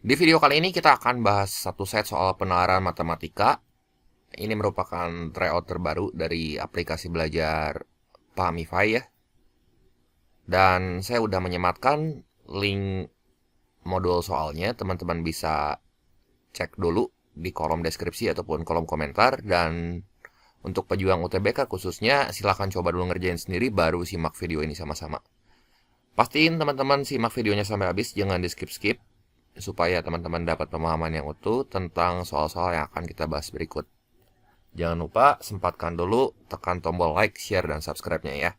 Di video kali ini kita akan bahas satu set soal penalaran matematika. Ini merupakan tryout terbaru dari aplikasi belajar Pahmify ya. Dan saya udah menyematkan link modul soalnya. Teman-teman bisa cek dulu di kolom deskripsi ataupun kolom komentar. Dan untuk pejuang UTBK khususnya, silahkan coba dulu ngerjain sendiri baru simak video ini sama-sama. Pastiin teman-teman simak videonya sampai habis, jangan di skip-skip, supaya teman-teman dapat pemahaman yang utuh tentang soal-soal yang akan kita bahas berikut. Jangan lupa sempatkan dulu tekan tombol like, share, dan subscribe-nya ya.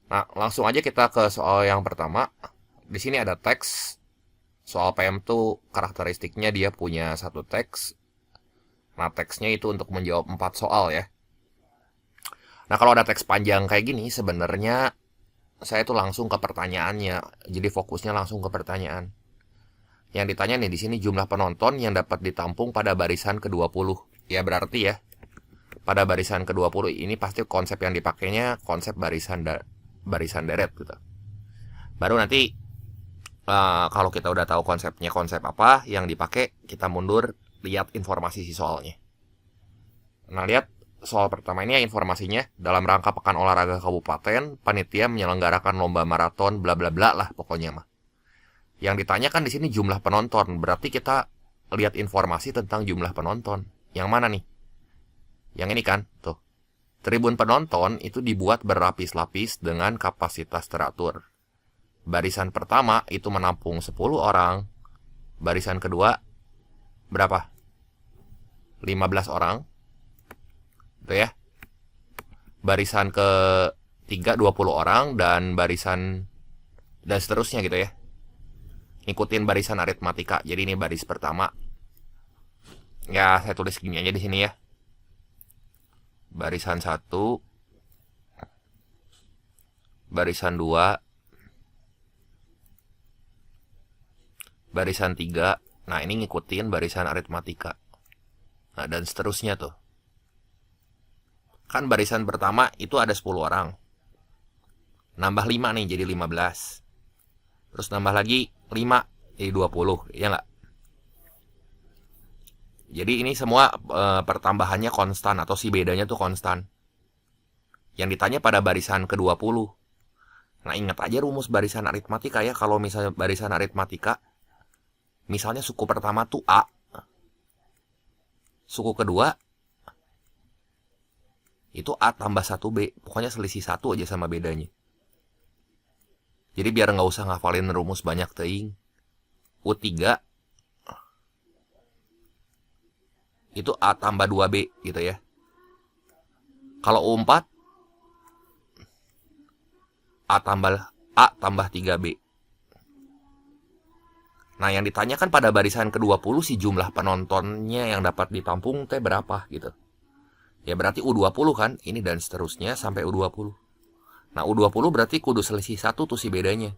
Nah, langsung aja kita ke soal yang pertama. Di sini ada teks. Soal PM tuh karakteristiknya dia punya satu teks. Nah, teksnya itu untuk menjawab 4 soal ya. Nah, kalau ada teks panjang kayak gini, sebenarnya saya tuh langsung ke pertanyaannya. Jadi fokusnya langsung ke pertanyaan. Yang ditanya nih di sini jumlah penonton yang dapat ditampung pada barisan ke-20. Ya berarti ya, pada barisan ke-20 ini pasti konsep yang dipakainya konsep barisan deret gitu. Baru nanti kalau kita udah tahu konsepnya konsep apa yang dipakai, kita mundur lihat informasi si soalnya. Nah, lihat soal pertama ini ya informasinya. Dalam rangka Pekan Olahraga Kabupaten, panitia menyelenggarakan lomba maraton bla bla bla lah pokoknya mah. Yang ditanyakan di sini jumlah penonton, berarti kita lihat informasi tentang jumlah penonton. Yang mana nih? Yang ini kan, tuh. Tribun penonton itu dibuat berlapis-lapis dengan kapasitas teratur. Barisan pertama itu menampung 10 orang. Barisan kedua berapa? 15 orang. Tuh ya. Barisan ketiga 20 orang dan barisan dan seterusnya gitu ya. Ikutin barisan aritmatika. Jadi ini baris pertama. Ya, saya tulis gini aja di sini ya. Barisan 1, barisan 2, barisan 3. Nah, ini ngikutin barisan aritmatika. Nah, dan seterusnya tuh. Kan barisan pertama itu ada 10 orang. Nambah 5 nih jadi 15. Terus nambah lagi 5 jadi 20, ya nggak? Jadi ini semua pertambahannya konstan atau si bedanya tuh konstan. Yang ditanya pada barisan ke-20. Nah, ingat aja rumus barisan aritmatika ya. Kalau misalnya barisan aritmatika, misalnya suku pertama tuh A, suku kedua itu A tambah 1B. Pokoknya selisih 1 aja sama bedanya. Jadi biar nggak usah ngafalin rumus banyak teing. U3 itu A tambah 2B gitu ya. Kalau U4 A tambah 3B. Nah, yang ditanyakan pada barisan ke-20 si jumlah penontonnya yang dapat ditampung teh berapa gitu. Ya berarti U20 kan, ini dan seterusnya sampai U20. Nah, U20 berarti kudu selisih 1 tuh si bedanya.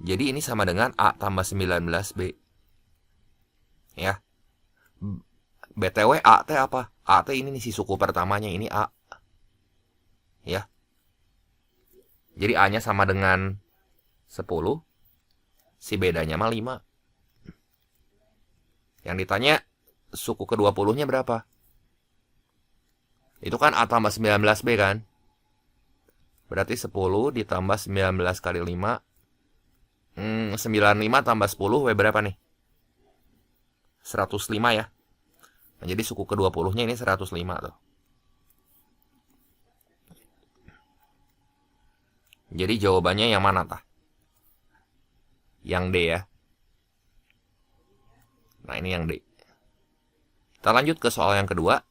Jadi ini sama dengan A tambah 19B. Ya. BTW A teh apa? A teh ini nih si suku pertamanya, ini A. Ya. Jadi A-nya sama dengan 10. Si bedanya mah 5. Yang ditanya suku ke-20-nya berapa? Itu kan A tambah 19B kan? Berarti 10 ditambah 19 kali 5. 95 tambah 10 W berapa nih? 105 ya. Nah, jadi suku ke-20-nya ini 105 tuh. Jadi jawabannya yang mana tah? Yang D ya. Nah, ini yang D. Kita lanjut ke soal yang kedua.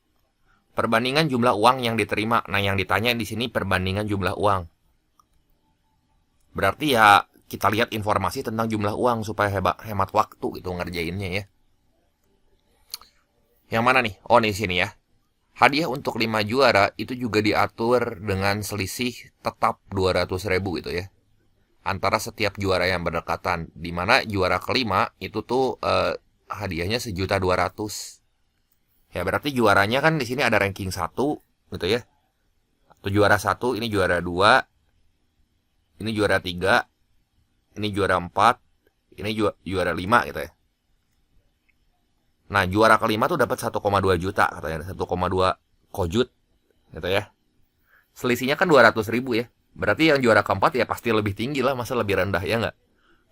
Perbandingan jumlah uang yang diterima. Nah, yang ditanya di sini perbandingan jumlah uang. Berarti ya kita lihat informasi tentang jumlah uang supaya hemat waktu gitu ngerjainnya ya. Yang mana nih? Oh, nih sini ya. Hadiah untuk 5 juara itu juga diatur dengan selisih tetap 200.000 gitu ya. Antara setiap juara yang berdekatan. Dimana juara kelima itu tuh hadiahnya 1.200.000. Ya berarti juaranya kan di sini ada ranking 1 gitu ya. Atau juara 1, ini juara 2, ini juara 3, ini juara 4, ini juara 5 gitu ya. Nah, juara kelima tuh dapat 1,2 juta katanya, 1,2 kojut gitu ya. Selisihnya kan 200.000 ya. Berarti yang juara keempat ya pasti lebih tinggi lah, masa lebih rendah ya nggak?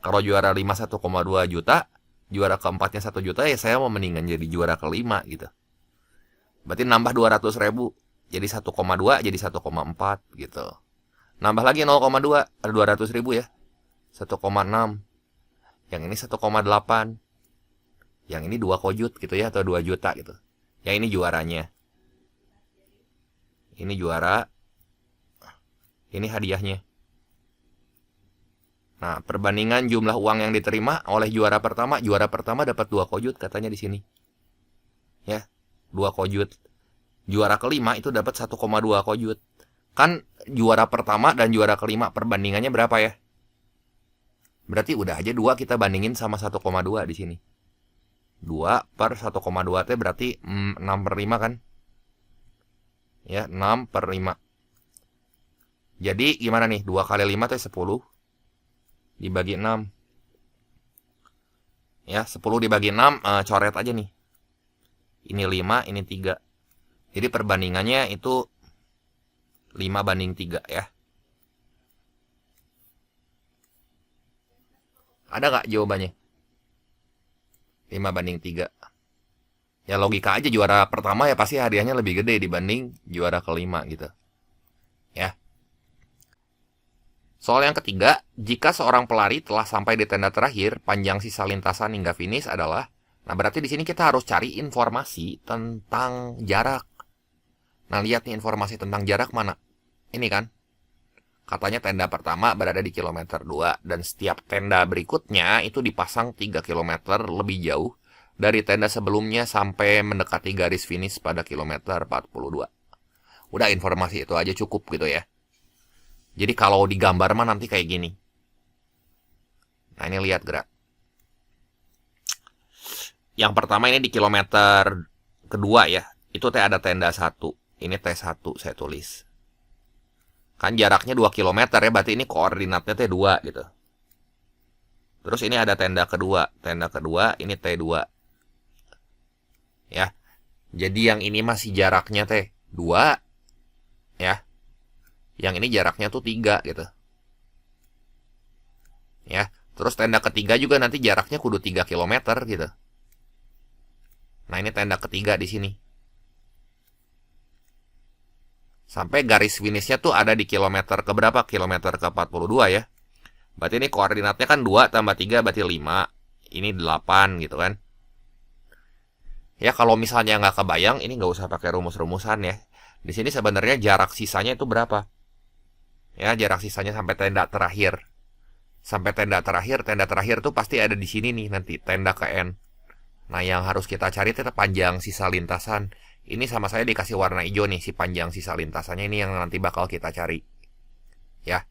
Kalau juara 5 1,2 juta, juara keempatnya 1 juta, ya saya mau mendingan jadi juara kelima gitu. Berarti nambah 200.000, jadi 1,2 jadi 1,4 gitu. Nambah lagi 0,2, ada 200.000 ya. 1,6. Yang ini 1,8. Yang ini 2 kojut gitu ya, atau 2 juta gitu. Yang ini juaranya. Ini juara. Ini hadiahnya. Nah, perbandingan jumlah uang yang diterima oleh juara pertama dapat 2 kojut katanya di sini. Ya, 2 kojut. Juara kelima itu dapat 1,2 kojut. Kan juara pertama dan juara kelima perbandingannya berapa ya? Berarti udah aja 2 kita bandingin sama 1,2 di sini. 2 per 1,2 teh berarti 6/5 kan? Ya, 6/5. Jadi gimana nih? 2 kali 5 teh 10 dibagi 6. Ya, 10 dibagi 6, coret aja nih. Ini 5, ini 3. Jadi perbandingannya itu 5/3 ya. Ada nggak jawabannya? 5/3. Ya logika aja, juara pertama ya pasti hadiahnya lebih gede dibanding juara kelima gitu. Ya. Soal yang ketiga, jika seorang pelari telah sampai di tenda terakhir, panjang sisa lintasan hingga finish adalah, nah berarti di sini kita harus cari informasi tentang jarak. Nah, lihat nih informasi tentang jarak mana? Ini kan. Katanya tenda pertama berada di kilometer 2 dan setiap tenda berikutnya itu dipasang 3 kilometer lebih jauh dari tenda sebelumnya sampai mendekati garis finish pada kilometer 42. Udah, informasi itu aja cukup gitu ya. Jadi kalau digambar mah nanti kayak gini. Nah, ini lihat gerak. Yang pertama ini di kilometer kedua ya. Itu teh ada tenda 1. Ini T1 saya tulis. Kan jaraknya 2 kilometer ya, berarti ini koordinatnya T2 gitu. Terus ini ada tenda kedua. Tenda kedua ini T2. Ya. Jadi yang ini masih jaraknya T2 ya. Yang ini jaraknya tuh 3 gitu. Ya. Terus tenda ketiga juga nanti jaraknya kudu 3 kilometer gitu. Nah, ini tenda ketiga di sini. Sampai garis finishnya tuh ada di kilometer keberapa? Kilometer ke 42 ya. Berarti ini koordinatnya kan 2 tambah 3 berarti 5. Ini 8 gitu kan. Ya kalau misalnya nggak kebayang, ini nggak usah pakai rumus-rumusan ya. Di sini sebenarnya jarak sisanya itu berapa? Ya, jarak sisanya sampai tenda terakhir. Sampai tenda terakhir tuh pasti ada di sini nih nanti, tenda ke N. Nah, yang harus kita cari itu panjang sisa lintasan. Ini sama saya dikasih warna hijau nih, si panjang sisa lintasannya ini yang nanti bakal kita cari. Ya,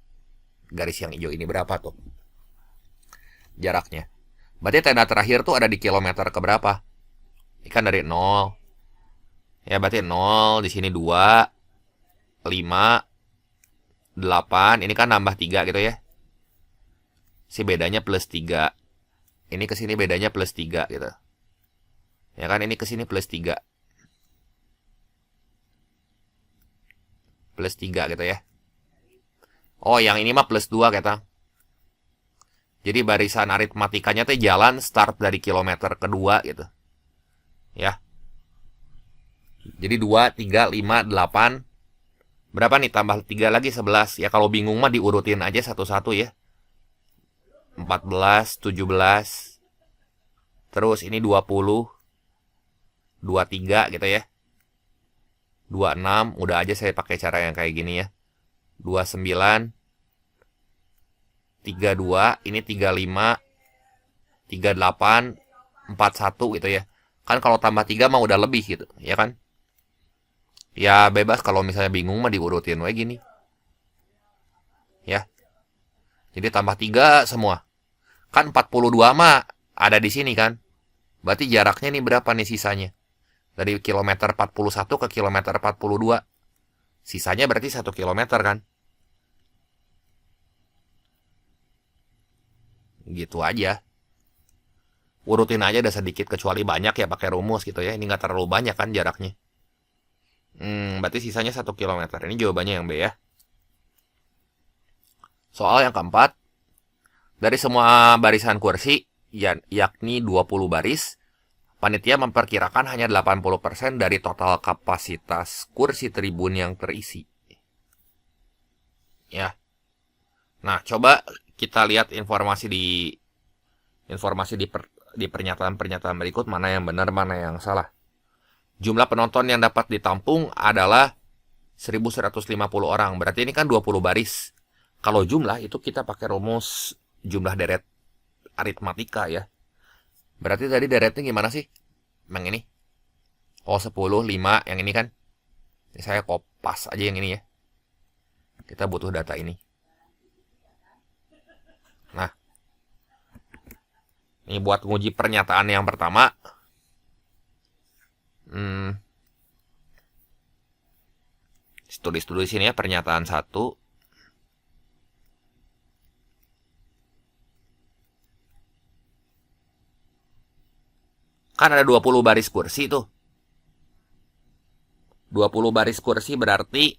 garis yang hijau ini berapa tuh jaraknya? Berarti tenda terakhir tuh ada di kilometer keberapa? Ini kan dari 0. Ya, berarti 0, di sini 2, 5, 8, ini kan nambah 3 gitu ya. Si bedanya plus 3. Ini ke sini bedanya plus 3 gitu. Ya kan, ini ke sini plus 3. Plus 3 gitu ya. Oh, yang ini mah plus 2 kata. Jadi barisan aritmatikanya tuh jalan start dari kilometer kedua gitu. Ya. Jadi 2, 3, 5, 8. Berapa nih? Tambah 3 lagi 11. Ya kalau bingung mah diurutin aja satu-satu ya. 14, 17. Terus ini 20. 23 gitu ya. 26. Udah aja saya pakai cara yang kayak gini ya. 29. 32. Ini 35. 38. 41 gitu ya. Kan kalau tambah 3 mah udah lebih gitu. Ya kan? Ya bebas kalau misalnya bingung mah diurutin we gini. Ya. Jadi tambah 3 semua. Kan 42 mah ada di sini kan. Berarti jaraknya nih berapa nih sisanya? Dari kilometer 41 ke kilometer 42. Sisanya berarti 1 kilometer kan. Gitu aja. Urutin aja ada sedikit, kecuali banyak ya pakai rumus gitu ya. Ini nggak terlalu banyak kan jaraknya. Berarti sisanya 1 km. Ini jawabannya yang B ya. Soal yang keempat, dari semua barisan kursi, yakni 20 baris, panitia memperkirakan hanya 80% dari total kapasitas kursi tribun yang terisi. Ya. Nah, coba kita lihat informasi di pernyataan-pernyataan berikut, mana yang benar, mana yang salah. Jumlah penonton yang dapat ditampung adalah 1150 orang. Berarti ini kan 20 baris. Kalau jumlah itu kita pakai rumus jumlah deret aritmatika ya. Berarti tadi deretnya gimana sih? Yang ini. Oh, 10, 5, yang ini kan. Ini saya kopas aja yang ini ya. Kita butuh data ini. Nah, ini buat nguji pernyataan yang pertama. Tulis dulu di sini ya, pernyataan 1. Kan ada 20 baris kursi tuh. 20 baris kursi berarti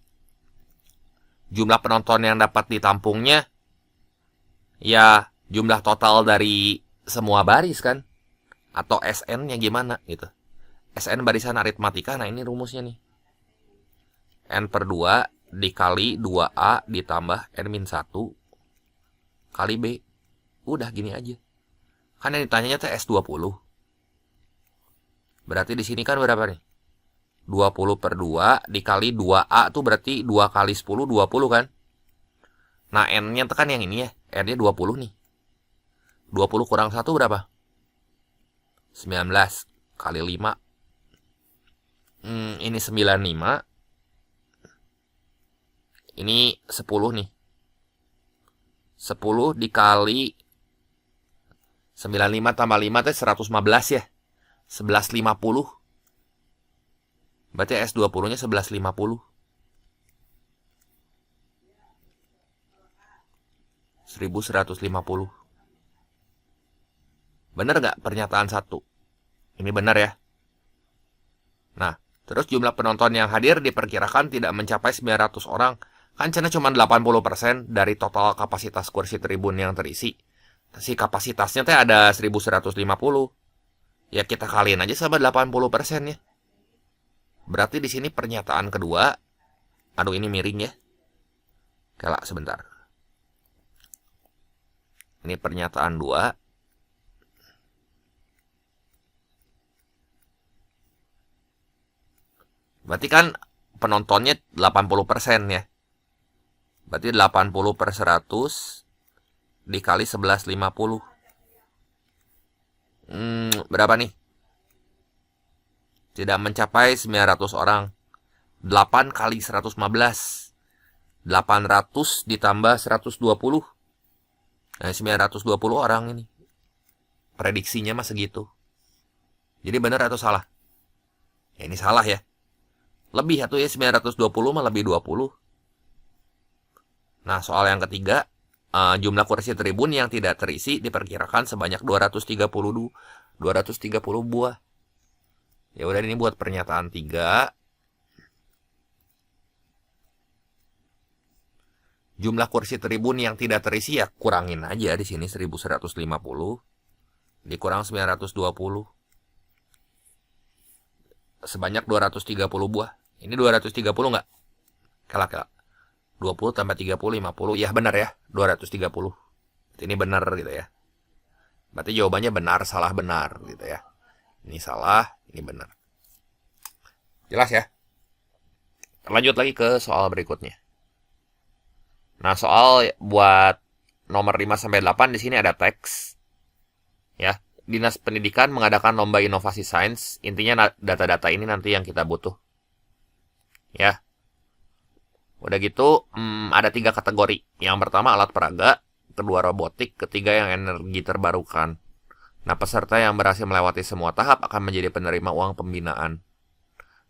jumlah penonton yang dapat ditampungnya ya jumlah total dari semua baris kan. Atau SN-nya gimana gitu. SN barisan aritmatika, nah ini rumusnya nih. N per 2 dikali 2A ditambah N-1 kali B. Udah gini aja. Kan yang ditanyanya tuh S20. Berarti di sini kan berapa nih? 20 per 2 dikali 2A tuh berarti 2 kali 10, 20 kan? Nah, N-nya kan yang ini ya. N-nya 20 nih. 20 kurang 1 berapa? 19 kali 5. Ini 95. Ini 10 nih. 10 dikali 95 tambah 5 itu 115 ya. 1150. Berarti S20-nya 1150. 1150. Bener gak pernyataan 1? Ini benar ya. Nah, terus jumlah penonton yang hadir diperkirakan tidak mencapai 900 orang. Kan cina cuma 80% dari total kapasitas kursi tribun yang terisi. Si kapasitasnya teh ada 1150. Ya kita kaliin aja sama 80% ya. Berarti di sini pernyataan kedua. Aduh, ini miring ya. Kelak sebentar. Ini pernyataan 2. Berarti kan penontonnya 80% ya. Berarti 80 per 100 dikali 1150. Berapa nih? Tidak mencapai 900 orang. 8 kali 115. 800 ditambah 120. Nah, 920 orang ini. Prediksinya mah segitu. Jadi benar atau salah? Ya, ini salah ya. Lebih atau ya, 920 mah lebih 20. Nah, soal yang ketiga, jumlah kursi tribun yang tidak terisi diperkirakan sebanyak 230 buah. Ya udah, ini buat pernyataan 3. Jumlah kursi tribun yang tidak terisi ya kurangin aja di sini 1150 dikurang 920. Sebanyak 230 buah. Ini 230 enggak? Kelak. 20 tambah 30, 50. Ya benar ya, 230. Ini benar gitu ya. Berarti jawabannya benar, salah, benar gitu ya. Ini salah, ini benar. Jelas ya? Lanjut lagi ke soal berikutnya. Nah, soal buat nomor 5 sampai 8 di sini ada teks. Ya, Dinas Pendidikan mengadakan lomba inovasi sains. Intinya data-data ini nanti yang kita butuh. Ya. Udah gitu, ada 3 kategori. Yang pertama alat peraga, kedua robotik, ketiga yang energi terbarukan. Nah, peserta yang berhasil melewati semua tahap akan menjadi penerima uang pembinaan.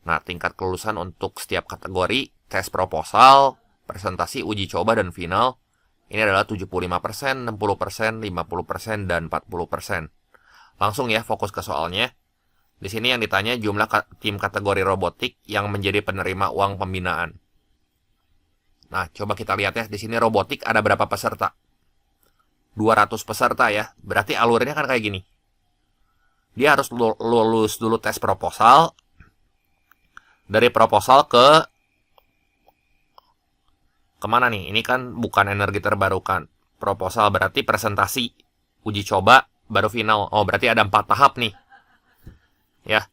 Nah, tingkat kelulusan untuk setiap kategori, tes proposal, presentasi, uji coba, dan final, ini adalah 75%, 60%, 50%, dan 40%. Langsung ya fokus ke soalnya. Di sini yang ditanya jumlah tim kategori robotik yang menjadi penerima uang pembinaan. Nah, coba kita lihat ya. Di sini robotik ada berapa peserta? 200 peserta ya. Berarti alurnya kan kayak gini. Dia harus lulus dulu tes proposal. Dari proposal kemana nih? Ini kan bukan energi terbarukan. Proposal berarti presentasi, uji coba, baru final. Oh, berarti ada 4 tahap nih. Ya.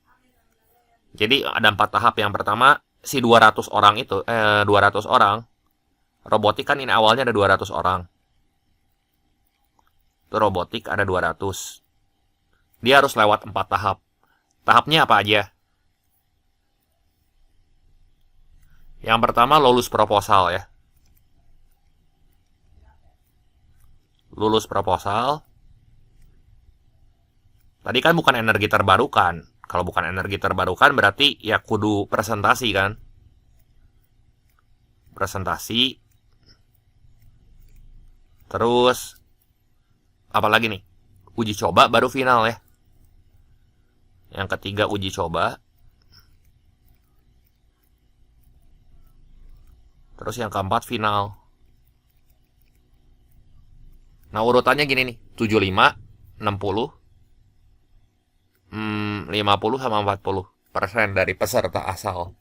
Jadi ada 4 tahap. Yang pertama, si 200 orang itu, 200 orang. Robotik kan ini awalnya ada 200 orang. Itu robotik ada 200. Dia harus lewat 4 tahap. Tahapnya apa aja? Yang pertama lulus proposal ya. Lulus proposal. Tadi kan bukan energi terbarukan. Kalau bukan energi terbarukan berarti ya kudu presentasi kan. Presentasi. Terus apalagi nih? Uji coba baru final ya. Yang ketiga uji coba. Terus yang keempat final. Nah urutannya gini nih. 75, 60, 50 sama 40% dari peserta asal.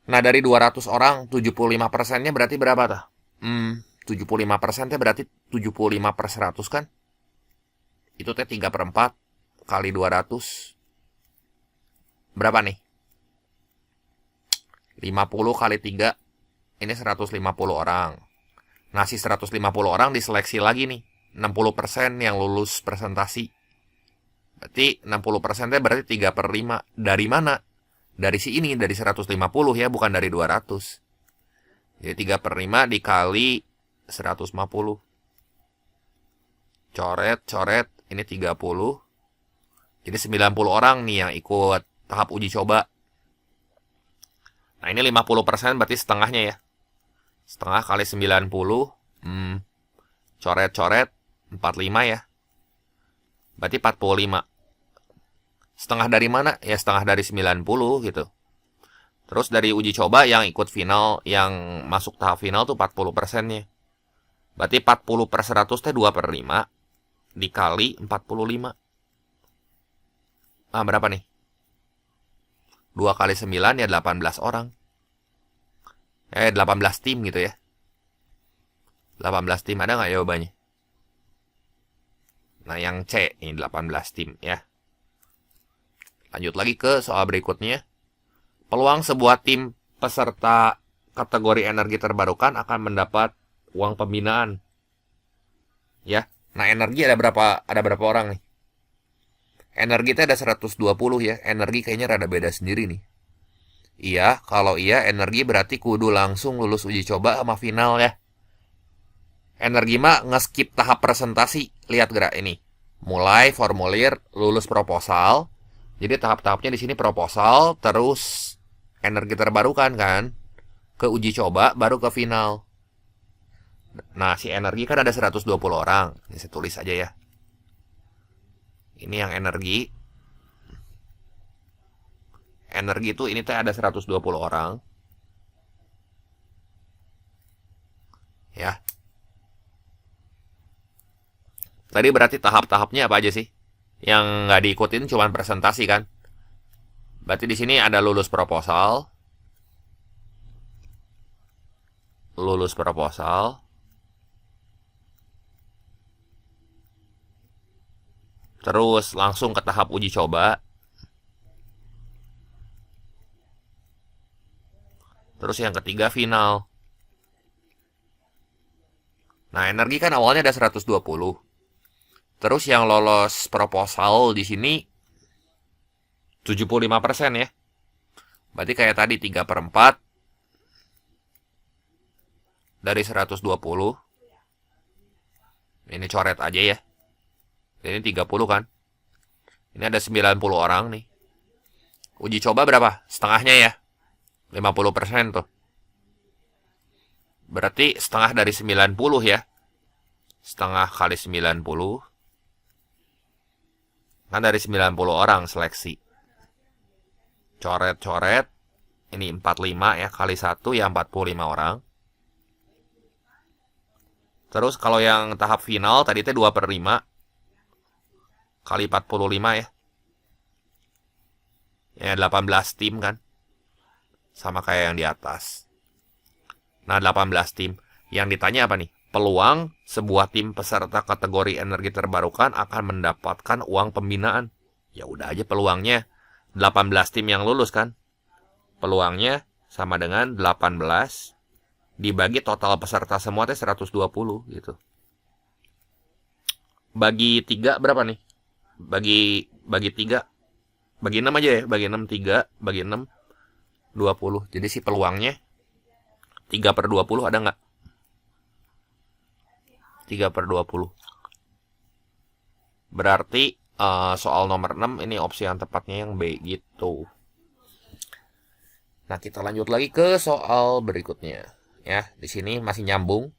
Nah dari 200 orang 75%-nya berarti berapa tuh? 75%-nya berarti 75 per 100 kan? Itu teh 3 per 4 kali 200. Berapa nih? 50 kali 3. Ini 150 orang. Nah si 150 orang diseleksi lagi nih. 60% yang lulus presentasi. Berarti 60%-nya berarti 3 per 5. Dari mana? Dari si ini, dari 150 ya, bukan dari 200. Jadi 3 per 5 dikali 150. Coret, ini 30. Jadi 90 orang nih yang ikut tahap uji coba. Nah ini 50% berarti setengahnya ya. Setengah kali 90. Coret, 45 ya. Berarti 45. Setengah dari mana? Ya setengah dari 90 gitu. Terus dari uji coba yang ikut final, yang masuk tahap final tuh 40%-nya. Berarti 40 per 100 teh 2 per 5. Dikali 45. Ah berapa nih? 2 kali 9 ya 18 orang. 18 tim gitu ya. 18 tim ada nggak jawabannya? Nah yang C ini 18 tim ya. Lanjut lagi ke soal berikutnya. Peluang sebuah tim peserta kategori energi terbarukan akan mendapat uang pembinaan. Ya. Nah energi ada berapa orang nih? Energi itu ada 120 ya. Energi kayaknya rada beda sendiri nih. Iya, kalau iya energi berarti kudu langsung lulus uji coba sama final ya. Energi mah nge-skip tahap presentasi. Lihat gerak ini. Mulai formulir, lulus proposal. Jadi tahap-tahapnya di sini proposal, terus energi terbarukan kan. Ke uji coba, baru ke final. Nah, si energi kan ada 120 orang. Ini saya tulis aja ya. Ini yang energi. Energi itu ini teh ada 120 orang. Ya. Tadi berarti tahap-tahapnya apa aja sih? Yang nggak diikutin cuma presentasi kan? Berarti di sini ada lulus proposal. Lulus proposal. Terus langsung ke tahap uji coba. Terus yang ketiga final. Nah, energi kan awalnya ada 120. Terus yang lolos proposal di sini 75% ya. Berarti kayak tadi 3 per 4 dari 120. Ini coret aja ya. Ini 30 kan. Ini ada 90 orang nih. Uji coba berapa? Setengahnya ya. 50% tuh. Berarti setengah dari 90 ya. Setengah kali 90. Kan dari 90 orang seleksi. Coret-coret. Ini 45 ya, kali 1 ya 45 orang. Terus kalau yang tahap final tadi itu 2/5 kali 45 ya. Ya 18 tim kan. Sama kayak yang di atas. Nah 18 tim. Yang ditanya apa nih? Peluang sebuah tim peserta kategori energi terbarukan akan mendapatkan uang pembinaan. Ya udah aja peluangnya. 18 tim yang lulus kan. Peluangnya sama dengan 18 dibagi total peserta semua teh 120 gitu. Bagi 3 berapa nih? Bagi 3. Bagi 6 aja ya. Bagi 6 3, bagi 6 20. Jadi si peluangnya 3/20 ada nggak? 3/20. Berarti soal nomor 6 ini opsi yang tepatnya yang B gitu. Nah, kita lanjut lagi ke soal berikutnya. Ya, di sini masih nyambung.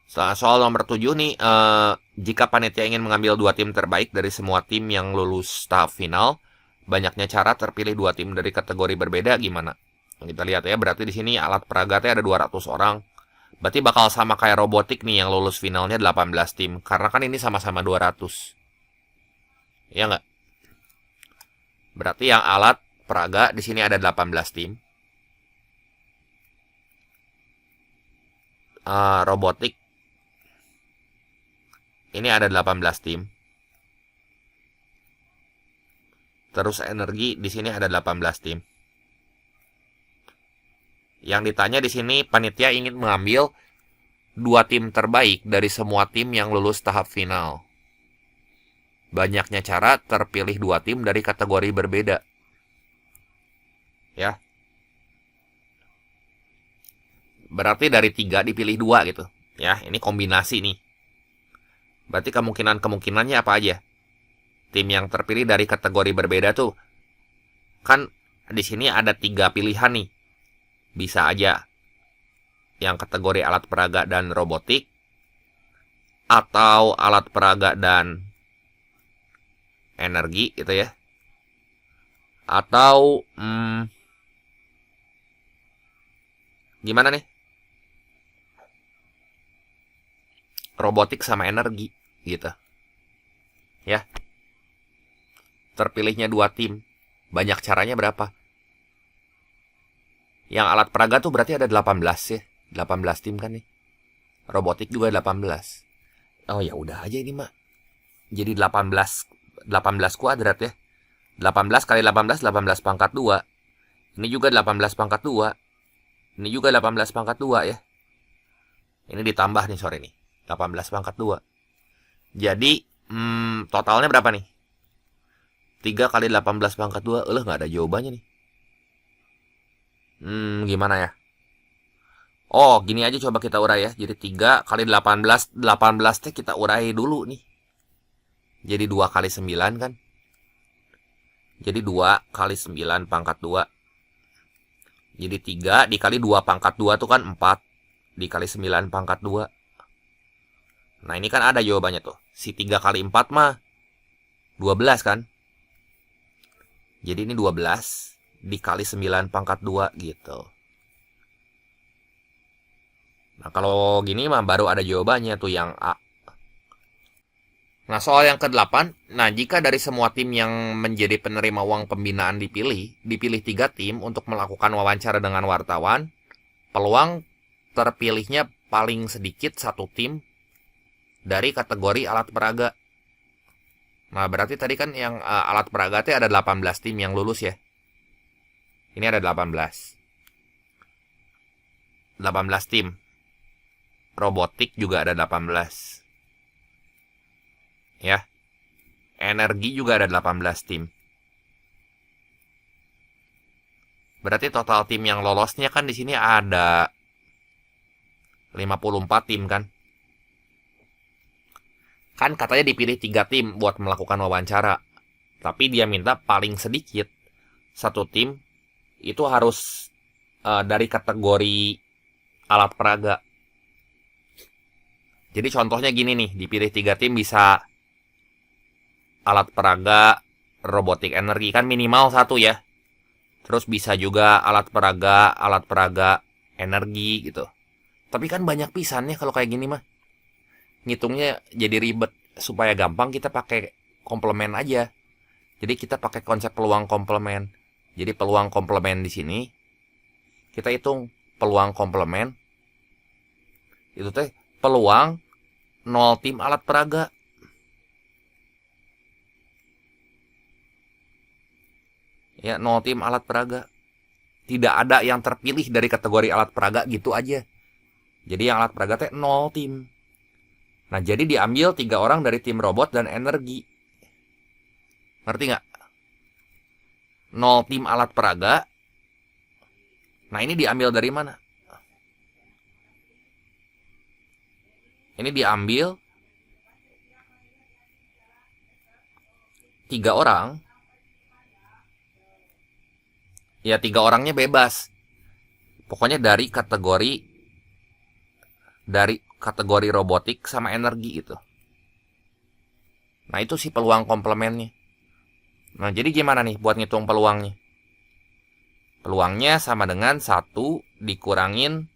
Soal nomor 7 nih, jika panitia ingin mengambil 2 tim terbaik dari semua tim yang lulus tahap final, banyaknya cara terpilih 2 tim dari kategori berbeda gimana? Kita lihat ya, berarti di sini alat peragatnya ada 200 orang. Berarti bakal sama kayak robotik nih yang lulus finalnya 18 tim. Karena kan ini sama-sama 200. Ya nggak? Berarti yang alat peraga di sini ada 18 tim. Robotik ini ada 18 tim. Terus energi di sini ada 18 tim. Yang ditanya di sini panitia ingin mengambil 2 tim terbaik dari semua tim yang lulus tahap final. Banyaknya cara terpilih 2 tim dari kategori berbeda. Ya. Berarti dari 3 dipilih 2 gitu. Ya, ini kombinasi nih. Berarti kemungkinannya apa aja? Tim yang terpilih dari kategori berbeda tuh. Kan di sini ada 3 pilihan nih. Bisa aja yang kategori alat peraga dan robotik, atau alat peraga dan energi gitu ya, atau gimana nih, robotik sama energi gitu ya. Terpilihnya 2 tim, banyak caranya berapa? Yang alat peraga tuh berarti ada 18 ya, 18 tim kan nih. Robotik juga 18. Oh ya udah aja ini mah. Jadi 18 kuadrat ya. 18 kali 18 pangkat 2. Ini juga 18 pangkat 2. Ini juga 18 pangkat 2 ya. Ini ditambah nih sore nih. 18 pangkat 2. Jadi totalnya berapa nih? 3 kali 18 pangkat 2. Nggak ada jawabannya nih. Gimana ya? Oh, gini aja coba kita urai ya. Jadi 3 kali 18 teh kita urai dulu nih. Jadi 2 kali 9 kan. Jadi 2 kali 9 pangkat 2. Jadi 3 dikali 2 pangkat 2 tuh kan 4. Dikali 9 pangkat 2. Nah ini kan ada jawabannya tuh. Si 3 kali 4 mah 12 kan. Jadi ini 12 dikali 9 pangkat 2 gitu. Nah kalau gini mah baru ada jawabannya tuh yang A. Nah soal yang ke-8, nah jika dari semua tim yang menjadi penerima uang pembinaan dipilih 3 tim untuk melakukan wawancara dengan wartawan, peluang terpilihnya paling sedikit 1 tim dari kategori alat peraga. Nah berarti tadi kan yang alat peraga itu ada 18 tim yang lulus ya. Ini ada 18 tim. Robotik juga ada 18. Ya. Energi juga ada 18 tim. Berarti total tim yang lolosnya kan di sini ada 54 tim kan. Kan katanya dipilih 3 tim buat melakukan wawancara. Tapi dia minta paling sedikit 1 tim itu harus dari kategori alat peraga. Jadi contohnya gini nih, dipilih 3 tim bisa alat peraga robotik energi, kan minimal satu ya. Terus bisa juga alat peraga energi gitu. Tapi kan banyak pisannya kalau kayak gini mah. Ngitungnya jadi ribet. Supaya gampang kita pakai komplement aja. Jadi kita pakai konsep peluang komplement. Jadi peluang komplement di sini kita hitung peluang komplement itu teh peluang 0 tim alat peraga. Ya, 0 tim alat peraga. Tidak ada yang terpilih dari kategori alat peraga gitu aja. Jadi yang alat peraga teh 0 tim. Nah, jadi diambil 3 orang dari tim robot dan energi. Ngerti nggak? 0 tim alat peraga. Nah, ini diambil dari mana? Ini diambil 3 orang. Ya, 3 orangnya bebas. Pokoknya dari kategori robotik sama energi gitu. Nah, itu sih peluang komplemennya. Nah, jadi gimana nih buat ngitung peluangnya? Peluangnya sama dengan 1 dikurangin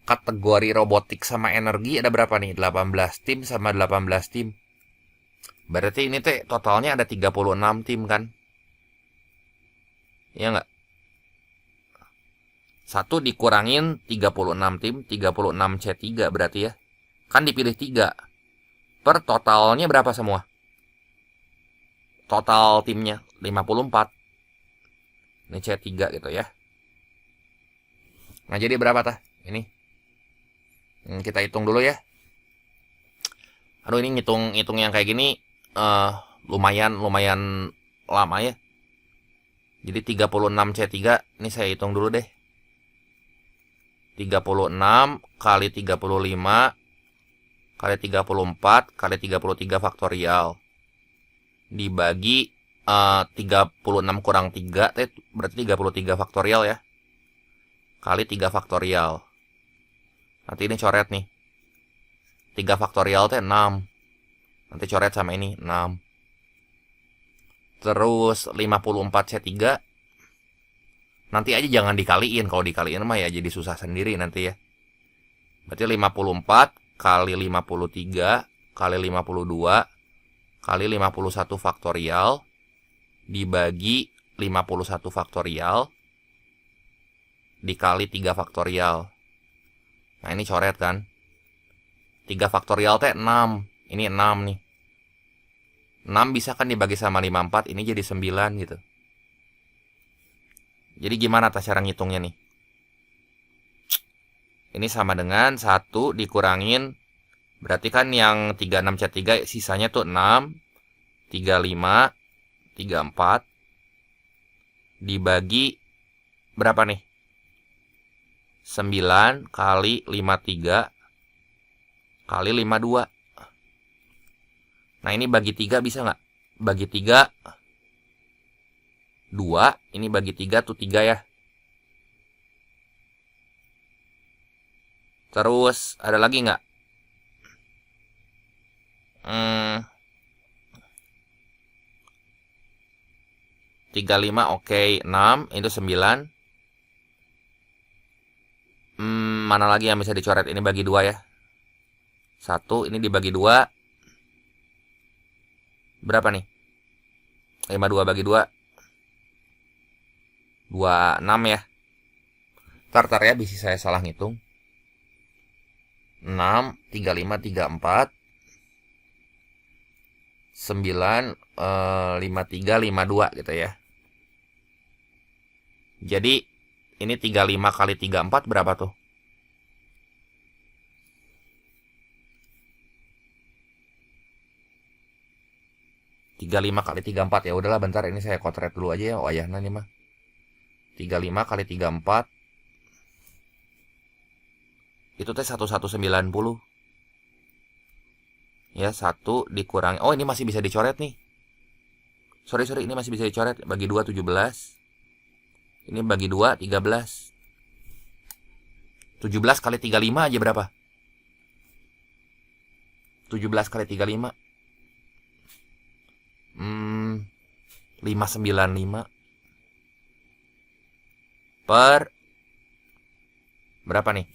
kategori robotik sama energi ada berapa nih? 18 tim sama 18 tim. Berarti ini teh totalnya ada 36 tim kan? Iya nggak? 1 dikurangin 36 tim, 36 C3 berarti ya. Kan dipilih 3. Per totalnya berapa semua? Total timnya 54. Ini C3 gitu ya. Nah, jadi berapa tah? Ini. Kita hitung dulu ya. Aduh, ini ngitung yang kayak gini lumayan lama ya. Jadi 36 C3 ini saya hitung dulu deh. 36 kali 35 kali 34 kali 33 faktorial dibagi 36 kurang 3 berarti 33 faktorial ya, kali 3 faktorial. Nanti ini coret nih, 3 faktorial teh 6. Nanti coret sama ini 6. Terus 54 C3 nanti aja jangan dikaliin. Kalau dikaliin mah ya jadi susah sendiri nanti ya. Berarti 54 kali 53 kali 52 kali 51 faktorial dibagi 51 faktorial dikali 3 faktorial. Nah, ini coret kan. 3 faktorial teh 6. Ini 6 nih. 6 bisa kan dibagi sama 54, ini jadi 9 gitu. Jadi gimana cara ngitungnya nih? Ini sama dengan 1 dikurangin, berarti kan yang 36 C3 sisanya tuh 6, 35, 34 dibagi berapa nih? 9 kali 53 kali 52. Nah, ini bagi 3 bisa nggak? Bagi 3 2, ini bagi 3 tuh 3 ya. Terus ada lagi nggak? 35 oke, 6 itu 9. Mana lagi yang bisa dicoret? Ini bagi 2 ya. 1 ini dibagi 2. Berapa nih? 52 bagi 2 26 ya. Tar ya, bisa saya salah ngitung. 6, 35, 34 9, 53, 52 gitu ya. Jadi ini 35 kali 34 berapa tuh? Tiga lima kali 34 ya udahlah, bentar ini saya kotret dulu aja ya. Oh ya, nah ini mah 35 kali 34 itu teh 1190 ya. 1 dikurangi, oh ini masih bisa dicoret nih. Sorry ini masih bisa dicoret. Bagi 2 17. Ini bagi 2 13. 17 kali 35 aja berapa? 17 kali 35 595 per berapa nih?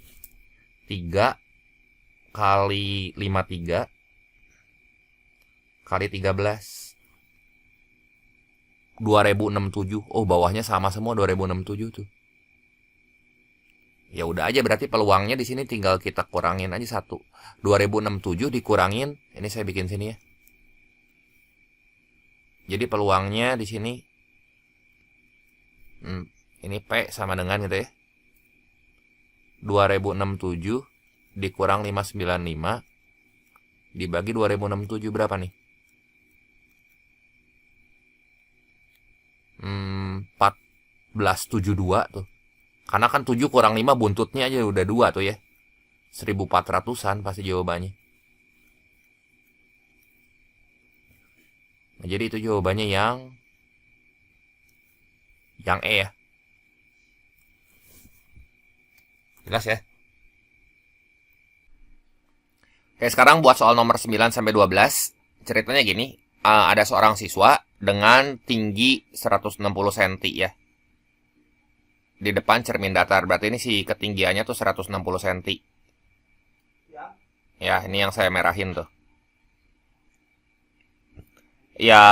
3 kali 53 kali 13. 2067. Oh, bawahnya sama semua 2067 tuh. Ya udah aja, berarti peluangnya di sini tinggal kita kurangin aja satu. 2067 dikurangin, ini saya bikin sini ya. Jadi peluangnya di sini ini P sama dengan gitu ya. 2067 dikurang 595 dibagi 2067 berapa nih? 1472 tuh. Karena kan 7 kurang 5 buntutnya aja udah 2 tuh ya. 1400-an pasti jawabannya. Nah, jadi itu jawabannya yang E ya. Jelas ya? Oke, sekarang buat soal nomor 9 sampai 12. Ceritanya gini, ada seorang siswa dengan tinggi 160 cm ya. Di depan cermin datar, berarti ini si ketinggiannya tuh 160 cm. Ya, ini yang saya merahin tuh. Ya,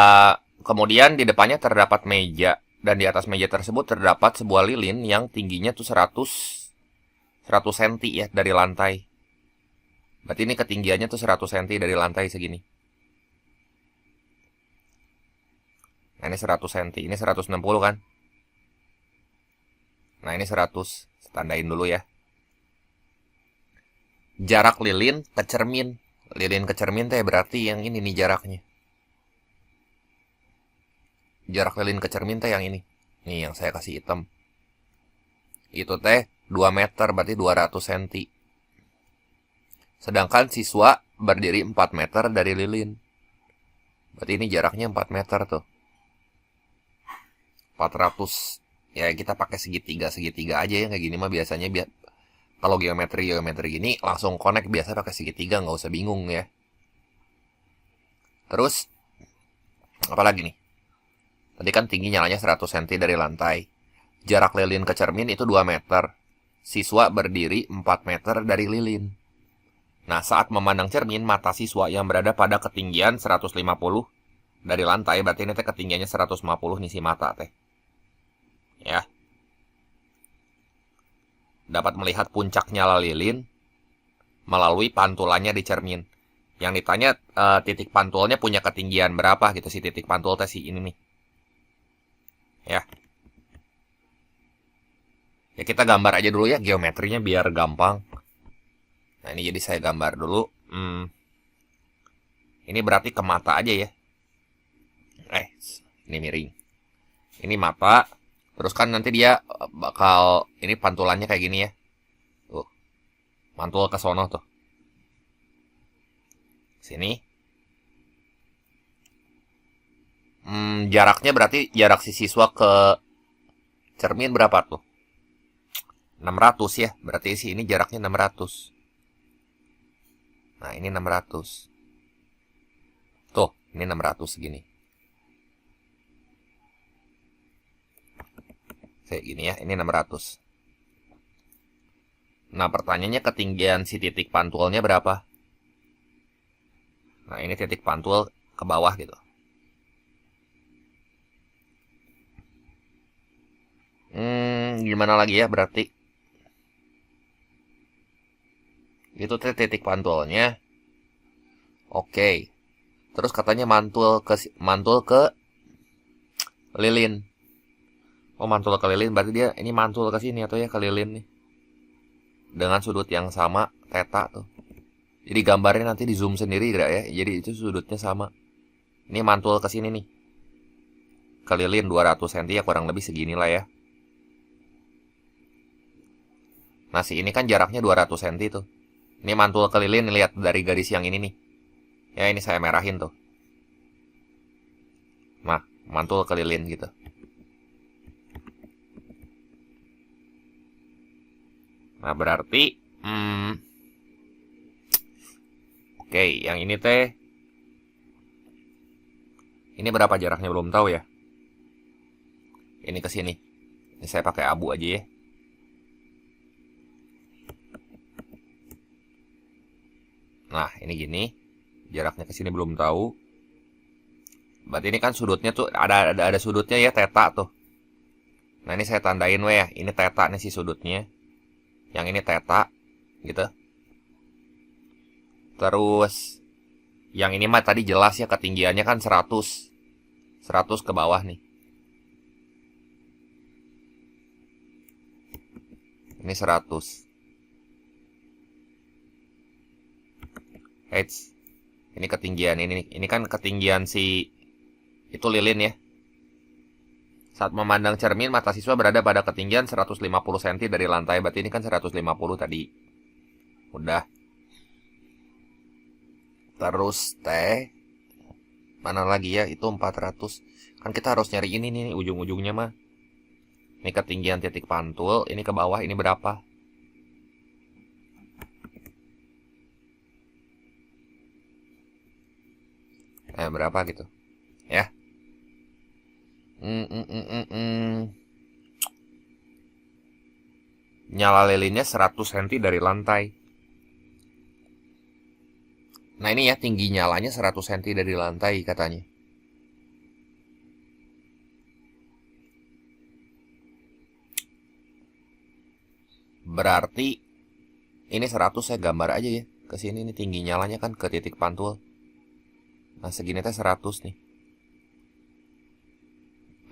kemudian di depannya terdapat meja, dan di atas meja tersebut terdapat sebuah lilin yang tingginya tuh 100 cm ya dari lantai. Berarti ini ketinggiannya tuh 100 cm dari lantai segini. Nah, ini 100 cm, ini 160 kan? Nah, ini 100. Tandain dulu ya. Jarak lilin ke cermin. Lilin ke cermin teh berarti yang ini nih jaraknya. Jarak lilin ke cermin teh yang ini. Nih yang saya kasih hitam. Itu teh 2 meter, berarti 200 cm. Sedangkan siswa berdiri 4 meter dari lilin. Berarti ini jaraknya 4 meter tuh. 400. Ya kita pakai segitiga aja ya, kayak gini mah biasanya biar kalau geometri gini langsung connect, biasa pakai segitiga, nggak usah bingung ya. Terus apalagi nih? Tadi kan tinggi nyalanya 100 cm dari lantai. Jarak lilin ke cermin itu 2 meter. Siswa berdiri 4 meter dari lilin. Nah, saat memandang cermin, mata siswa yang berada pada ketinggian 150 dari lantai, berarti ini teh ketinggiannya 150 nih si mata teh. Ya. Dapat melihat puncak nyala lilin melalui pantulannya di cermin. Yang ditanya titik pantulnya punya ketinggian berapa gitu, si titik pantul teh si ini nih. Ya. Ya kita gambar aja dulu ya geometrinya biar gampang. Nah, ini jadi saya gambar dulu. Ini berarti ke mata aja ya. Ini miring. Ini mata. Terus kan nanti dia bakal, ini pantulannya kayak gini ya. Tuh. Mantul ke sono tuh. Sini. Jaraknya berarti jarak si siswa ke cermin berapa tuh? 600 ya. Berarti sih ini jaraknya 600. Nah, ini 600. Tuh, ini 600 segini. Kayak gini ya, ini 600. Nah, pertanyaannya ketinggian si titik pantulnya berapa? Nah, ini titik pantul ke bawah gitu. Gimana lagi ya berarti? Itu titik pantulnya. Oke. Terus katanya mantul ke lilin. Oh, mantul ke lilin berarti dia ini mantul ke sini atau ya ke lilin nih. Dengan sudut yang sama, theta tuh. Jadi gambarnya nanti di zoom sendiri ya. Jadi itu sudutnya sama. Ini mantul ke sini nih. Ke lilin 200 cm ya, kurang lebih seginilah ya. Nah, si ini kan jaraknya 200 cm tuh. Ini mantul ke lilin, lihat dari garis yang ini nih. Ya, ini saya merahin tuh. Nah, mantul ke lilin gitu. Nah, berarti oke, yang ini teh Ini berapa jaraknya belum tahu ya. Ini ke sini. Ini saya pakai abu aja ya. Nah, ini gini. Jaraknya ke sini belum tahu. Berarti ini kan sudutnya tuh ada sudutnya ya, teta tuh. Nah, ini saya tandain we ya. Ini teta nih si sudutnya. Yang ini teta gitu. Terus yang ini mah tadi jelas ya, ketinggiannya kan 100. 100 ke bawah nih. Ini 100. Eits. Ini ketinggian ini kan ketinggian si itu lilin ya. Saat memandang cermin, mata siswa berada pada ketinggian 150 cm dari lantai. Berarti ini kan 150 tadi. Udah. Terus T. Mana lagi ya? Itu 400. Kan kita harus nyari ini nih, ujung-ujungnya mah. Ini ketinggian titik pantul. Ini ke bawah, ini berapa? Berapa gitu. Ya. Nyala lilinnya 100 cm dari lantai. Nah ini ya, tinggi nyalanya 100 cm dari lantai katanya. Berarti ini 100 saya gambar aja ya. Ke sini nih tinggi nyalanya kan ke titik pantul. Nah segini teh 100 nih.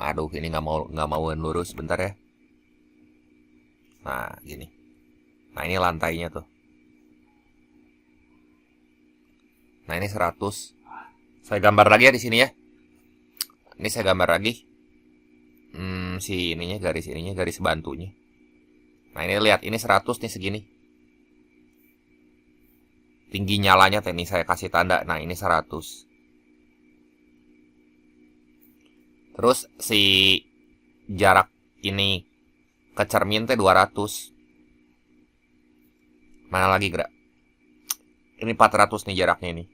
Aduh, ini nggak mau lurus, bentar ya. Nah gini. Nah ini lantainya tuh. Nah ini 100. Saya gambar lagi ya di sini ya. Ini saya gambar lagi. Si ininya, garis bantunya. Nah ini lihat, ini 100 nih segini. Tinggi nyalanya teh nih saya kasih tanda. Nah ini 100. Terus si jarak ini ke cermin teh 200. Mana lagi gerak? Ini 400 nih jaraknya ini.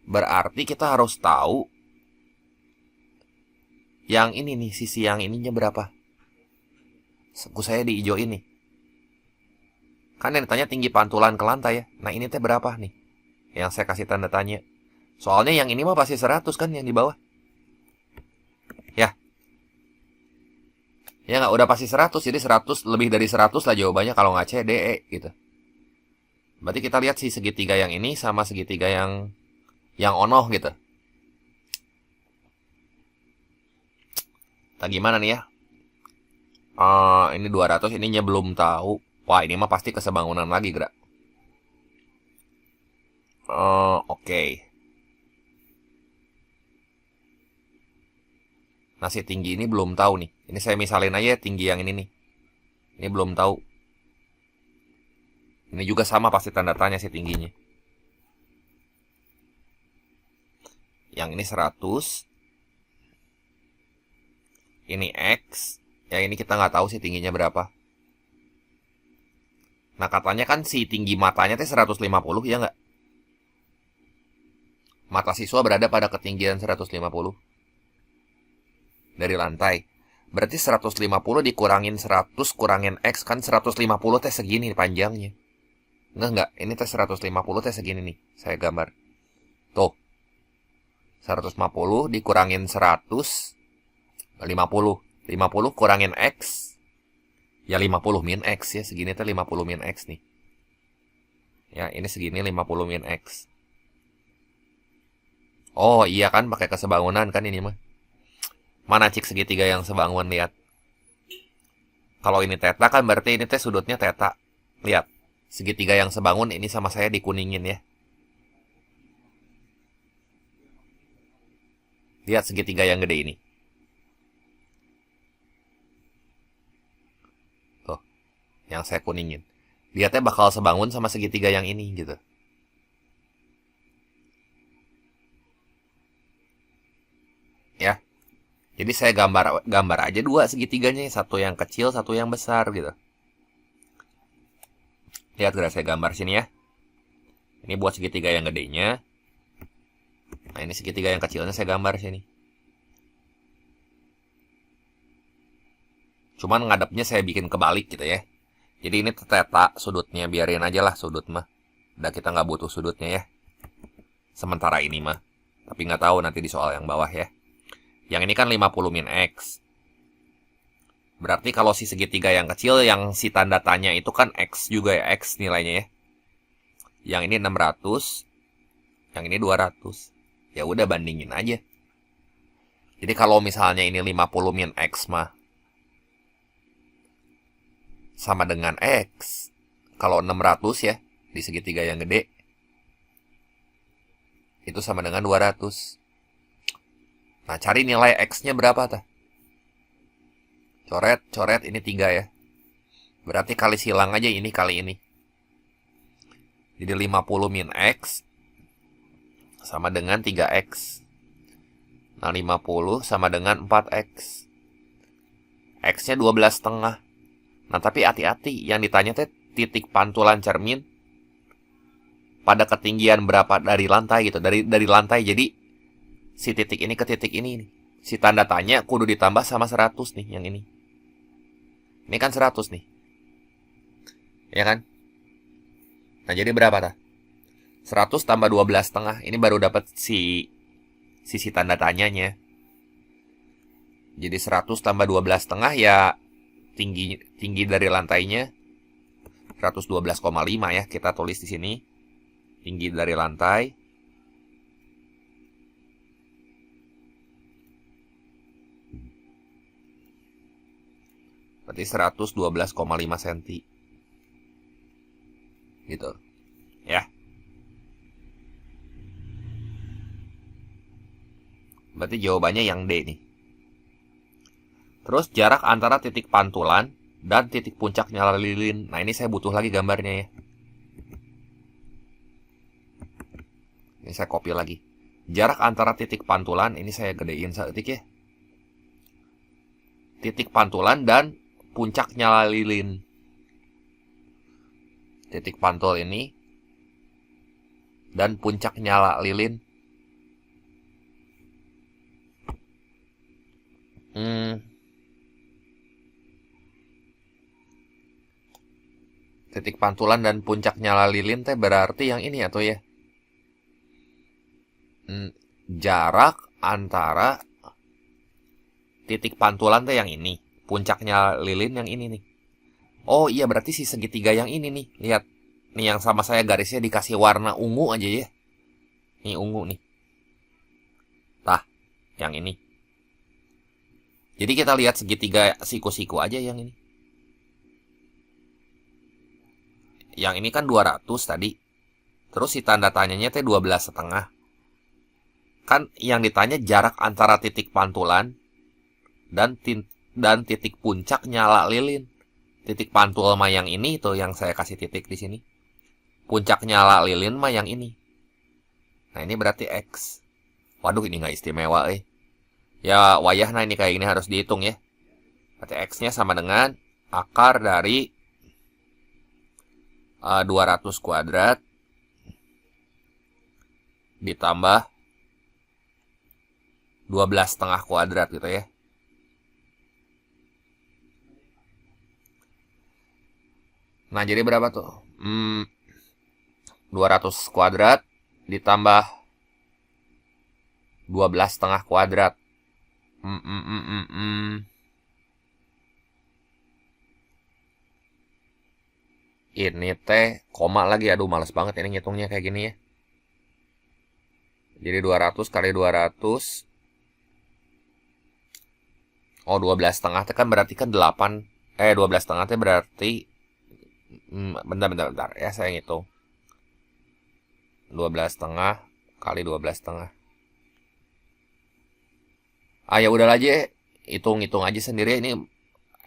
Berarti kita harus tahu yang ini nih, sisi yang ininya berapa. Seku saya di hijau ini. Kan yang ditanya tinggi pantulan ke lantai ya. Nah ini teh berapa nih? Yang saya kasih tanda tanya. Soalnya yang ini mah pasti 100 kan yang di bawah. Ya. Ya nggak, udah pasti 100. Jadi 100, lebih dari 100 lah jawabannya kalau nggak C, D, E gitu. Berarti kita lihat si segitiga yang ini sama segitiga yang onoh gitu. Nah gimana nih ya? Ini 200, ininya belum tahu. Wah ini mah pasti kesebangunan lagi gerak. Oke. Nah si tinggi ini belum tahu nih. Ini saya misalin aja tinggi yang ini nih. Ini belum tahu. Ini juga sama pasti tanda tanya si tingginya. Yang ini 100. Ini X. Ya ini kita nggak tahu sih tingginya berapa. Nah katanya kan si tinggi matanya teh 150 ya nggak? Mata siswa berada pada ketinggian 150 dari lantai. Berarti 150 dikurangin 100 kurangin X kan 150 teh segini panjangnya. Enggak. Ini teh 150 teh segini nih. Saya gambar. Tuh. 150 dikurangin 100. 50. 50 kurangin X. Ya 50 min X ya. Segini teh 50 min X nih. Ya ini segini 50 min X. Oh iya kan pakai kesebangunan kan ini mah. Mana cik segitiga yang sebangun, lihat. Kalau ini teta kan berarti ini teh sudutnya teta. Lihat. Segitiga yang sebangun ini sama saya dikuningin ya. Lihat segitiga yang gede ini. Tuh. Yang saya kuningin. Lihatnya bakal sebangun sama segitiga yang ini gitu. Ya. Jadi saya gambar aja dua segitiganya, satu yang kecil, satu yang besar gitu. Lihat, udah saya gambar sini ya. Ini buat segitiga yang gedenya. Nah, ini segitiga yang kecilnya saya gambar sini. Cuman ngadepnya saya bikin kebalik gitu ya. Jadi ini theta sudutnya, biarin aja lah sudut mah. Udah kita nggak butuh sudutnya ya. Sementara ini mah. Tapi nggak tahu nanti di soal yang bawah ya. Yang ini kan 50 min X. Berarti kalau si segitiga yang kecil, yang si tanda tanya itu kan X juga ya. X nilainya ya. Yang ini 600. Yang ini 200. Ya udah bandingin aja. Jadi kalau misalnya ini 50 min X mah sama dengan X. Kalau 600 ya, di segitiga yang gede, itu sama dengan 200. Nah, cari nilai X-nya berapa tah? Coret, coret, ini 3 ya. Berarti kali silang aja ini kali ini. Jadi 50 min X sama dengan 3X. Nah, 50 sama dengan 4X. X-nya 12,5. Nah, tapi hati-hati, yang ditanya teh titik pantulan cermin pada ketinggian berapa dari lantai gitu, dari lantai. Jadi si titik ini ke titik ini nih. Si tanda tanya kudu ditambah sama 100 nih yang ini. Ini kan 100 nih. Ya kan? Nah, jadi berapa tah? 100 tambah 12,5. Ini baru dapat sisi tanda tanyanya. Jadi 100 tambah 12,5 ya tinggi dari lantainya 112,5 ya, kita tulis di sini. Tinggi dari lantai berarti 112,5 cm. Gitu. Ya. Berarti jawabannya yang D nih. Terus jarak antara titik pantulan dan titik puncak nyala lilin. Nah, ini saya butuh lagi gambarnya ya. Ini saya copy lagi. Jarak antara titik pantulan, ini saya gedein seketik ya. Titik pantulan dan puncak nyala lilin. Titik pantul ini dan puncak nyala lilin. Titik pantulan dan puncak nyala lilin teh berarti yang ini atau ya? Jarak antara titik pantulan teh yang ini, puncaknya lilin yang ini nih. Oh iya, berarti si segitiga yang ini nih. Lihat. Nih yang sama saya garisnya dikasih warna ungu aja ya. Ini ungu nih. Tah, yang ini. Jadi kita lihat segitiga siku-siku aja yang ini. Yang ini kan 200 tadi. Terus si tanda tanyanya teh 12,5. Kan yang ditanya jarak antara titik pantulan dan titik puncak nyala lilin. Titik pantul mah yang ini tuh yang saya kasih titik di sini. Puncak nyala lilin mah yang ini. Nah, ini berarti X. Waduh, ini nggak istimewa Ya wayah, nah ini kayak gini harus dihitung ya. Berarti X-nya sama dengan akar dari 200 kuadrat ditambah 12,5 kuadrat gitu ya. Nah, jadi berapa tuh? 200 kuadrat ditambah 12,5 kuadrat. Ini teh koma lagi. Aduh, males banget ini ngitungnya kayak gini ya. Jadi 200 kali 200. Oh, 12,5 teh kan berarti kan 8. 12,5 teh berarti bentar ya, saya ngitung. 12,5 kali 12,5. Ya udah aja, hitung aja sendiri. Ini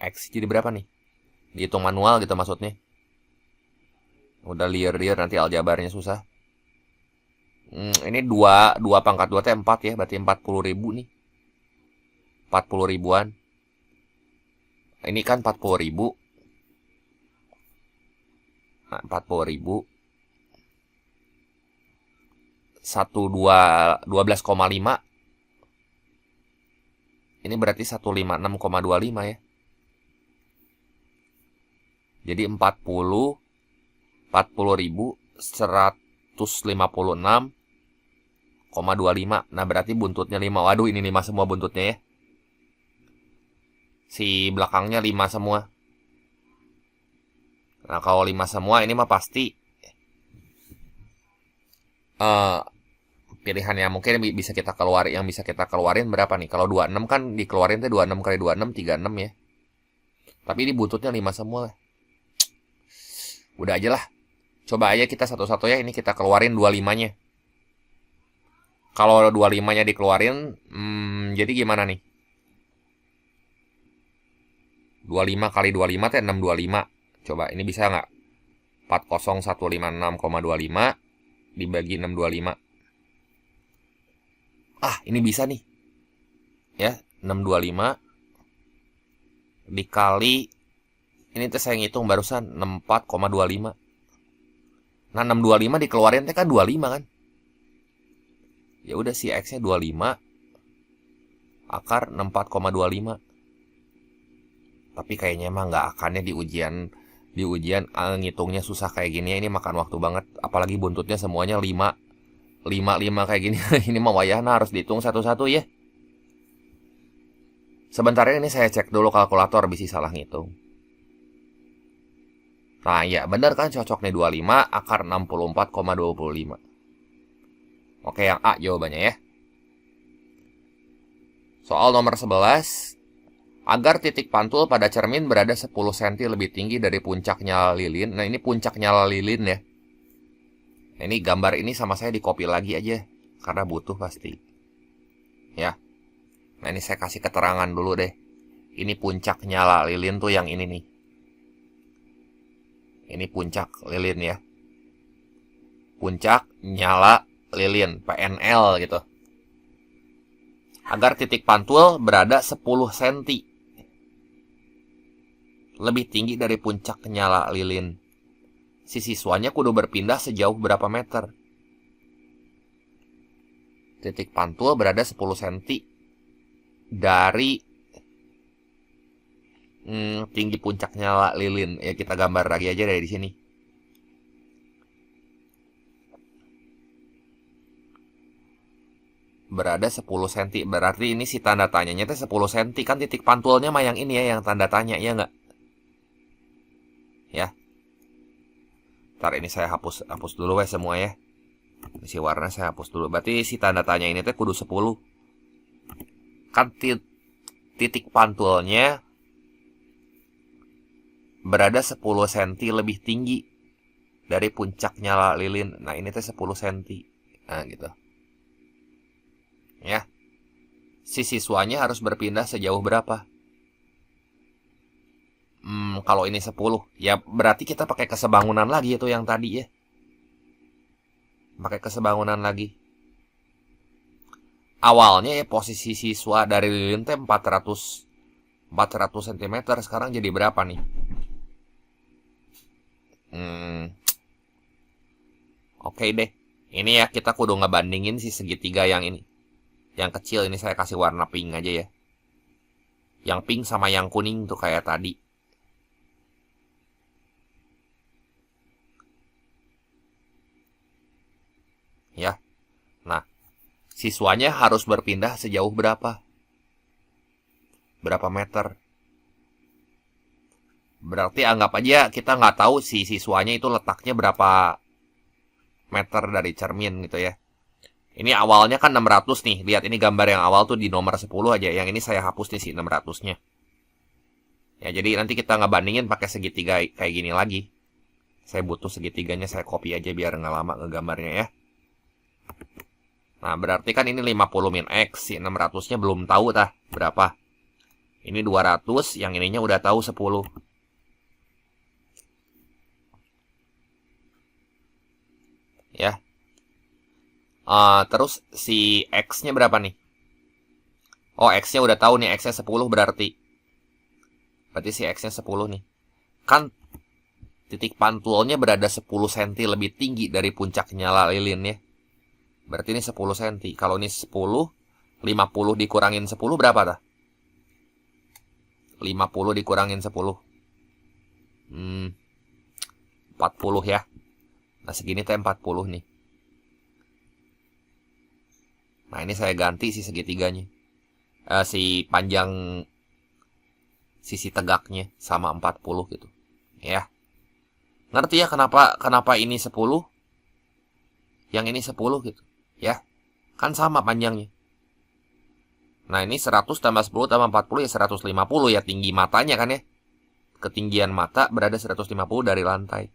X jadi berapa nih? Dihitung manual gitu maksudnya. Udah liar nanti aljabarnya susah. Ini 2 pangkat 2 teh 4 ya, berarti 40.000 nih. 40 ribuan. Ini kan 40.000. Nah, 40.000 12,5. Ini berarti 156,25 ya. Jadi 40.156,25. Nah, berarti buntutnya 5. Waduh, ini 5 semua buntutnya ya. Si belakangnya 5 semua. Nah, kalau 5 semua ini mah pasti pilihan yang mungkin bisa kita keluarin, yang bisa kita keluarin berapa nih? Kalau 26 kan dikeluarin tuh 26 kali 26 36 ya. Tapi ini buntutnya 5 semua. Udah aja lah. Coba aja kita satu-satu ya, ini kita keluarin 25-nya. Kalau 25-nya dikeluarin, jadi gimana nih? 25 kali 25 itu 625. Coba ini bisa nggak? 40156,25 dibagi 625. Ah, ini bisa nih. Ya, 625 dikali, ini tuh saya ngitung barusan 64,25. Nah, 625 dikeluarin teh kan 25 kan? Ya udah, si X-nya 25 akar 64,25. Tapi kayaknya mah nggak akannya di ujian ngitungnya susah kayak gini ya. Ini makan waktu banget, apalagi buntutnya semuanya 5 kayak gini. Ini mah wayahna harus dihitung satu-satu ya. Sebentar ya, ini saya cek dulu kalkulator bisa salah ngitung. Nah ya bener kan, cocok nih 25 akar 64,25. Oke, yang A jawabannya ya. Soal nomor 11. Agar titik pantul pada cermin berada 10 cm lebih tinggi dari puncak nyala lilin. Nah, ini puncak nyala lilin ya. Nah, ini gambar ini sama saya di copy lagi aja, karena butuh pasti. Ya. Nah, ini saya kasih keterangan dulu deh. Ini puncak nyala lilin tuh yang ini nih. Ini puncak lilin ya. Puncak nyala lilin, PNL gitu. Agar titik pantul berada 10 cm lebih tinggi dari puncak nyala lilin, si siswanya kudu berpindah sejauh berapa meter? Titik pantul berada 10 cm dari tinggi puncak nyala lilin. Ya, kita gambar lagi aja dari sini. Berada 10 cm. Berarti ini si tanda tanyanya itu 10 cm. Kan titik pantulnya mah yang ini ya, yang tanda tanya, ya nggak? Ya. Ntar ini saya hapus dulu ya semua ya. Si warna saya hapus dulu. Berarti si tanda tanya ini tuh kudu 10. Kan titik pantulnya berada 10 cm lebih tinggi dari puncak nyala lilin. Nah, ini tuh 10 cm. Nah, gitu. Ya. Si siswanya harus berpindah sejauh berapa? Kalau ini 10, ya berarti kita pakai kesebangunan lagi itu yang tadi ya. Pakai kesebangunan lagi. Awalnya ya posisi siswa dari lilin teh 400 cm, sekarang jadi berapa nih? Oke deh. Ini ya kita kudu ngebandingin si segitiga yang ini. Yang kecil ini saya kasih warna pink aja ya. Yang pink sama yang kuning tuh kayak tadi. Ya. Nah, siswanya harus berpindah sejauh berapa? Berapa meter? Berarti anggap aja kita nggak tahu si siswanya itu letaknya berapa meter dari cermin gitu ya. Ini awalnya kan 600 nih. Lihat ini gambar yang awal tuh di nomor 10 aja. Yang ini saya hapus nih si 600-nya. Ya, jadi nanti kita ngebandingin pakai segitiga kayak gini lagi. Saya butuh segitiganya, saya copy aja biar nggak lama ngegambarnya ya. Nah, berarti kan ini 50 min X, si 600-nya belum tahu tah berapa. Ini 200, yang ininya udah tahu 10. Ya. Terus si X-nya berapa nih? Oh, X-nya udah tahu nih, X-nya 10 berarti. Berarti si X-nya 10 nih. Kan titik pantulnya berada 10 cm lebih tinggi dari puncak nyala lilin ya. Berarti ini 10 cm. Kalau ini 10, 50 dikurangin 10 berapa dah? 50 dikurangin 10. 40 ya. Nah, segini teh 40 nih. Nah, ini saya ganti si segitiganya. Si panjang sisi tegaknya sama 40 gitu. Ya. Ngerti ya kenapa ini 10? Yang ini 10 gitu. Ya. Kan sama panjangnya. Nah, ini 100 tambah 10 tambah 40 ya 150 ya tinggi matanya kan ya. Ketinggian mata berada 150 dari lantai.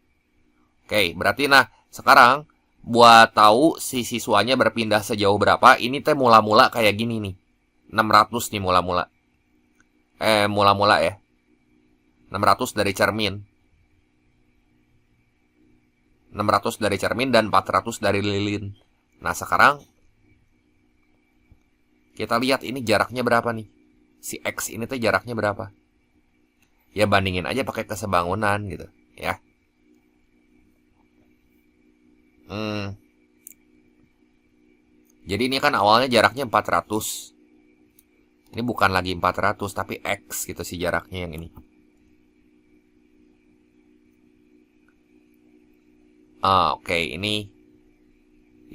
Oke, berarti nah sekarang buat tahu si siswanya berpindah sejauh berapa, ini teh mula-mula kayak gini nih. 600 nih mula-mula. Mula-mula ya. 600 dari cermin. 600 dari cermin dan 400 dari lilin. Nah, sekarang kita lihat ini jaraknya berapa nih. Si X ini teh jaraknya berapa. Ya bandingin aja pakai kesebangunan gitu, ya. Jadi ini kan awalnya jaraknya 400. Ini bukan lagi 400 tapi X gitu sih jaraknya yang ini. Oke, ini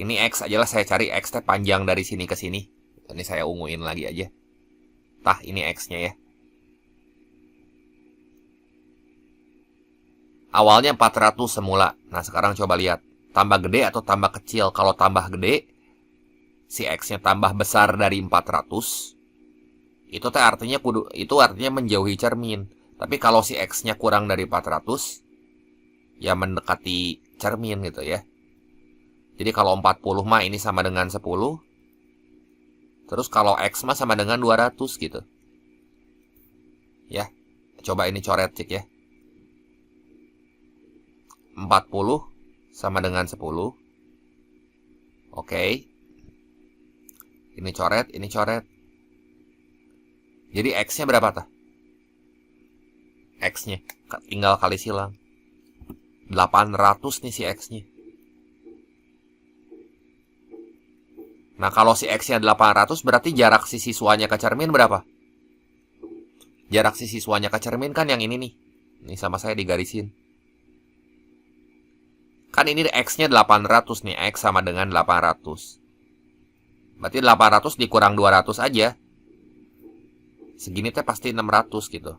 X aja lah, saya cari X teh panjang dari sini ke sini. Ini saya unguin lagi aja. Tah, ini X-nya ya. Awalnya 400 semula. Nah, sekarang coba lihat. Tambah gede atau tambah kecil? Kalau tambah gede, si X-nya tambah besar dari 400. Itu teh artinya menjauhi cermin. Tapi kalau si X-nya kurang dari 400, ya mendekati cermin gitu ya. Jadi kalau 40 mah ini sama dengan 10. Terus kalau X mah sama dengan 200 gitu. Ya. Coba ini coret cek ya. 40 sama dengan 10. Oke. Ini coret, ini coret. Jadi X-nya berapa tah? X-nya tinggal kali silang. 800 nih si X-nya. Nah, kalau si X-nya 800 berarti jarak si siswanya ke cermin berapa? Jarak si siswanya ke cermin kan yang ini nih. Ini sama saya digarisin. Kan ini X-nya 800 nih. X sama dengan 800. Berarti 800 dikurang 200 aja. Segini teh pasti 600 gitu.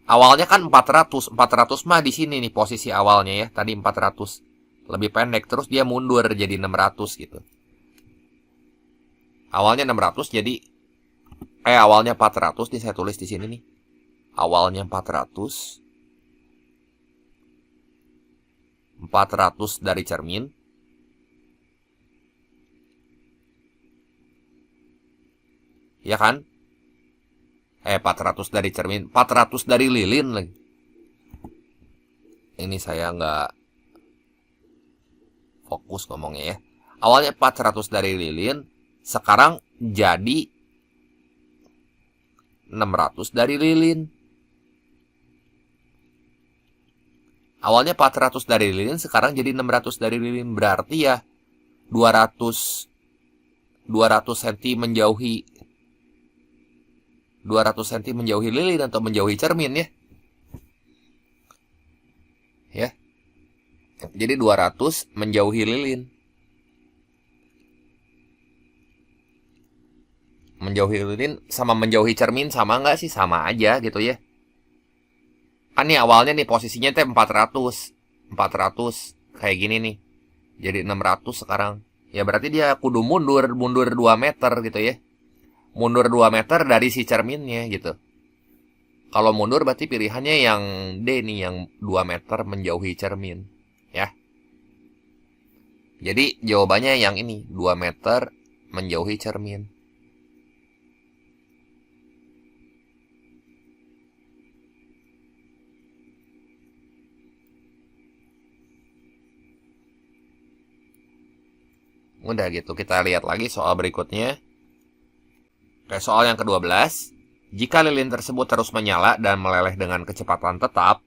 Awalnya kan 400. 400 mah di sini nih posisi awalnya ya. Tadi 400. Lebih pendek. Terus dia mundur jadi 600 gitu. Awalnya 600 jadi awalnya 400 nih saya tulis di sini nih. Awalnya 400. 400 dari cermin. Ya kan? 400 dari cermin. 400 dari lilin lagi. Ini saya nggak fokus ngomongnya ya. Awalnya 400 dari lilin. Sekarang jadi 600 dari lilin. Awalnya 400 dari lilin, sekarang jadi 600 dari lilin. Berarti ya 200 cm menjauhi 200 cm menjauhi lilin atau menjauhi cermin ya. Ya. Jadi 200 menjauhi lilin. Menjauhi lilin sama menjauhi cermin sama nggak sih? Sama aja gitu ya. Kan nih awalnya nih posisinya teh 400 kayak gini nih. Jadi 600 sekarang. Ya berarti dia kudu mundur 2 meter gitu ya. Mundur 2 meter dari si cerminnya gitu. Kalau mundur berarti pilihannya yang D nih, yang 2 meter menjauhi cermin. Ya. Jadi jawabannya yang ini, 2 meter menjauhi cermin. Udah gitu, kita lihat lagi soal berikutnya. Oke, soal yang ke-12. Jika lilin tersebut terus menyala dan meleleh dengan kecepatan tetap,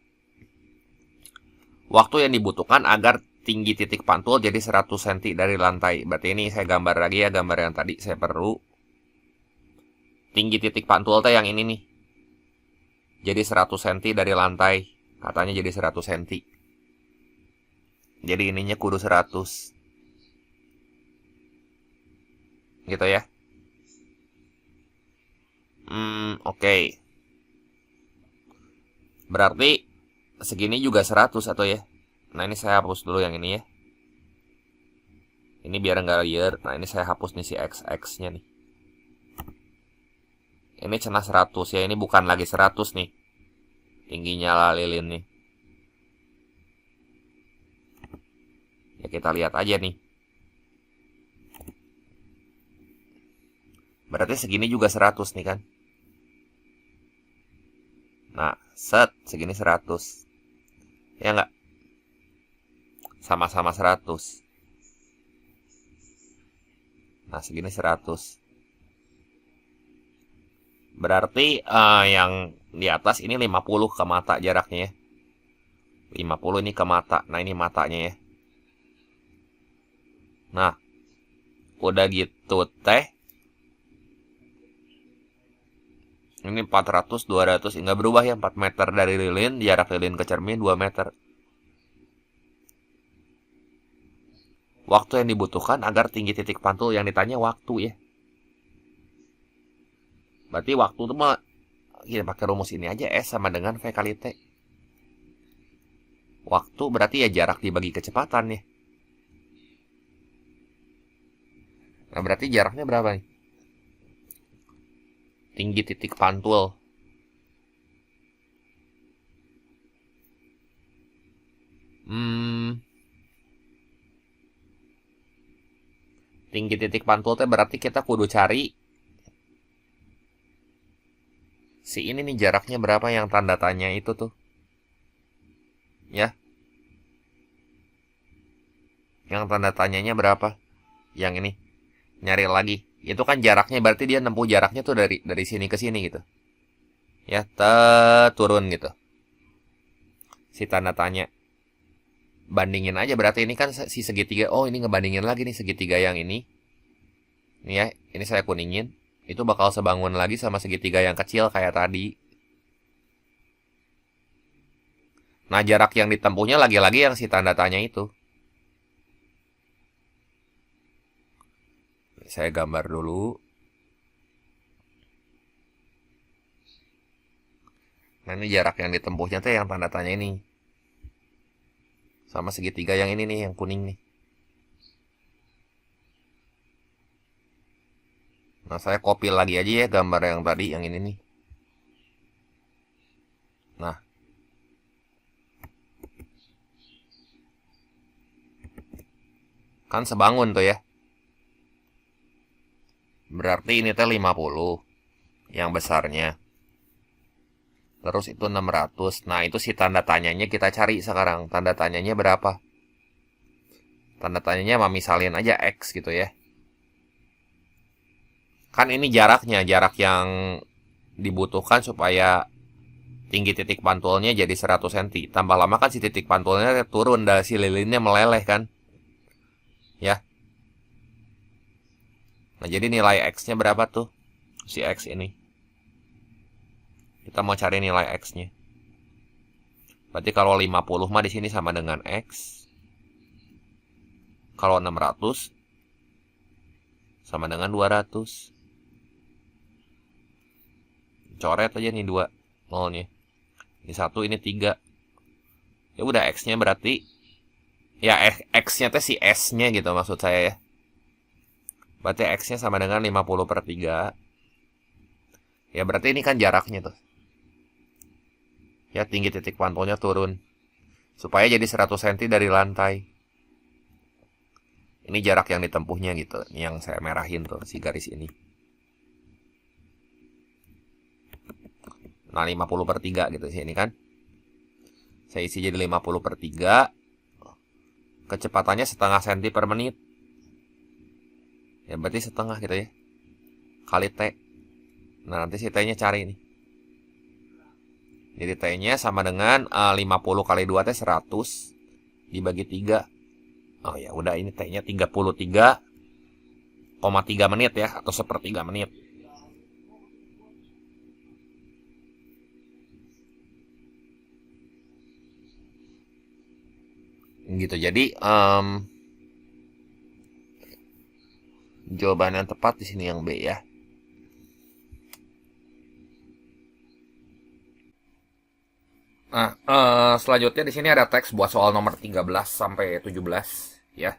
waktu yang dibutuhkan agar tinggi titik pantul jadi 100 cm dari lantai. Berarti ini saya gambar lagi ya, gambar yang tadi saya perlu. Tinggi titik pantul teh yang ini nih. Jadi 100 cm dari lantai. Katanya jadi 100 cm. Jadi ininya kudu 100. Gitu ya. Oke. Berarti segini juga 100 atau ya. Nah ini saya hapus dulu yang ini ya. Ini biar nggak liar. Nah ini saya hapus nih si XX nya nih. Ini cenah 100 ya. Ini bukan lagi 100 nih. Tingginya lah lilin nih. Ya kita lihat aja nih. Berarti segini juga 100 nih kan. Nah, set, segini 100. Ya enggak? Sama-sama 100. Nah, segini 100. Berarti yang di atas ini 50 ke mata jaraknya ya. 50 ini ke mata. Nah, ini matanya ya. Nah, udah gitu teh. Ini 400, 200, nggak berubah ya, 4 meter dari lilin, jarak lilin ke cermin 2 meter. Waktu yang dibutuhkan agar tinggi titik pantul yang ditanya waktu ya. Berarti waktu itu mah kita pakai rumus ini aja, S sama dengan V kali T. Waktu berarti ya jarak dibagi kecepatan ya. Nah berarti jaraknya berapa nih? Tinggi titik pantul. Tinggi titik pantul teh berarti kita kudu cari si ini nih jaraknya berapa yang tanda tanya itu tuh. Ya. Yang tanda tanyanya berapa? Yang ini. Nyari lagi. Itu kan jaraknya berarti dia nempuh jaraknya tuh dari sini ke sini gitu. Ya, turun gitu. Si tanda tanya. Bandingin aja berarti ini kan si segitiga. Oh, ini ngebandingin lagi nih segitiga yang ini. Ini ya, ini saya kuningin. Itu bakal sebangun lagi sama segitiga yang kecil kayak tadi. Nah, jarak yang ditempuhnya lagi-lagi yang si tanda tanya itu. Saya gambar dulu. Nah, ini jarak yang ditempuhnya tuh yang tanda tanya ini. Sama segitiga yang ini nih, yang kuning nih. Nah, saya copy lagi aja ya gambar yang tadi, yang ini nih. Nah. Kan sebangun tuh ya. Berarti ini teh 50 yang besarnya. Terus itu 600. Nah, itu si tanda tanyanya kita cari sekarang. Tanda tanyanya berapa? Tanda tanyanya misalin aja X gitu ya. Kan ini jaraknya, jarak yang dibutuhkan supaya tinggi titik pantulnya jadi 100 cm. Tambah lama kan si titik pantulnya turun dan si lilinnya meleleh kan. Ya. Nah, jadi nilai X-nya berapa tuh? Si X ini. Kita mau cari nilai X-nya. Berarti kalau 50 mah di sini sama dengan X. Kalau 600 sama dengan 200. Coret aja nih 2 nolnya. Ini 1, ini 3. Ya udah X-nya berarti ya X-nya teh si S-nya gitu maksud saya ya. Berarti X-nya sama dengan 50/3. Ya berarti ini kan jaraknya tuh. Ya tinggi titik pantulnya turun. Supaya jadi 100 cm dari lantai. Ini jarak yang ditempuhnya gitu. Ini yang saya merahin tuh, si garis ini. Nah 50/3 gitu sih ini kan. Saya isi jadi 50/3. Kecepatannya setengah senti per menit. Ya berarti setengah gitu ya. Kali T. Nah nanti si T-nya cari nih. Jadi T-nya sama dengan 50 kali 2 T 100 dibagi 3. Oh ya udah, ini T-nya 33,3 menit ya, atau sepertiga menit. Gitu. Jadi jawaban yang tepat di sini yang B ya. Nah, selanjutnya di sini ada teks buat soal nomor 13 sampai 17 ya.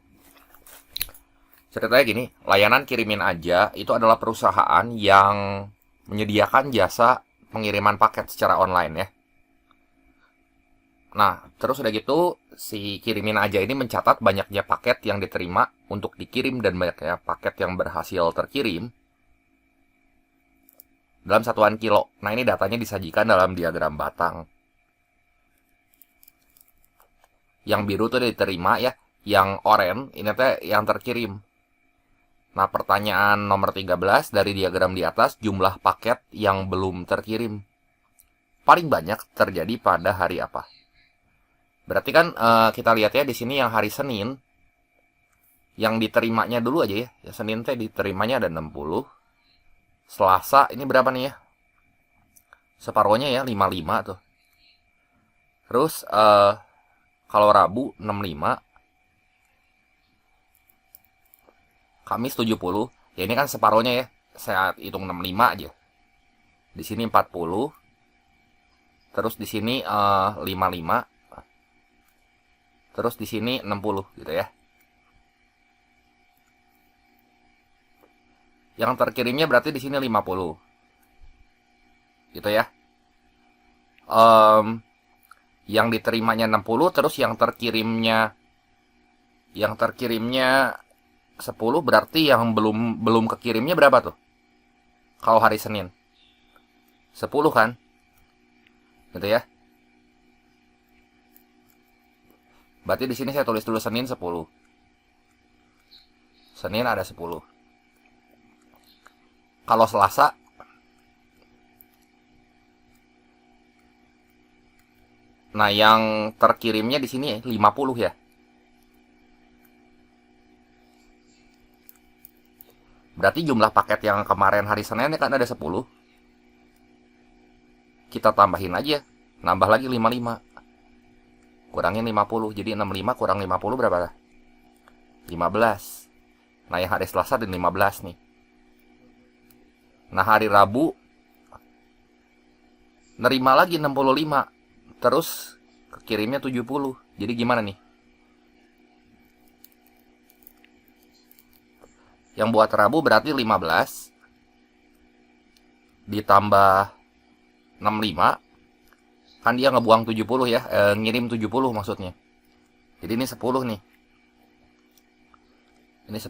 Ceritanya gini, layanan kirimin aja itu adalah perusahaan yang menyediakan jasa pengiriman paket secara online ya. Nah, terus udah gitu, si kirimin aja ini mencatat banyaknya paket yang diterima untuk dikirim dan banyaknya paket yang berhasil terkirim dalam satuan kilo. Nah, ini datanya disajikan dalam diagram batang. Yang biru tuh diterima ya, yang oranye ini teh yang terkirim. Nah, pertanyaan nomor 13 dari diagram di atas, jumlah paket yang belum terkirim paling banyak terjadi pada hari apa? Berarti kan kita lihat ya di sini yang hari Senin, yang diterimanya dulu aja ya. Ya Senin teh diterimanya ada 60. Selasa ini berapa nih ya? Separuhnya ya 55 tuh. Terus kalau Rabu 65, Kamis 70. Ya ini kan separuhnya ya. Saya hitung 65 aja. Di sini 40. Terus di sini 55. Terus di sini 60 gitu ya. Yang terkirimnya berarti di sini 50. Gitu ya. Yang diterimanya 60, terus yang terkirimnya 10, berarti yang belum kekirimnya berapa tuh? Kalau hari Senin 10 kan? Gitu ya. Berarti di sini saya tulis dulu Senin 10. Senin ada 10. Kalau Selasa nah yang terkirimnya di sini 50 ya. Berarti jumlah paket yang kemarin hari Senin kan ada 10. Kita tambahin aja. Nambah lagi 55. Kurangin 50. Jadi 65 kurang 50 berapa? 15. Nah yang hari Selasa ada 15 nih. Nah hari Rabu nerima lagi 65. Terus kekirimnya 70. Jadi gimana nih? Yang buat Rabu berarti 15 ditambah 65. Kan dia ngebuang 70 ya, ngirim 70 maksudnya. Jadi ini 10 nih. Ini 10.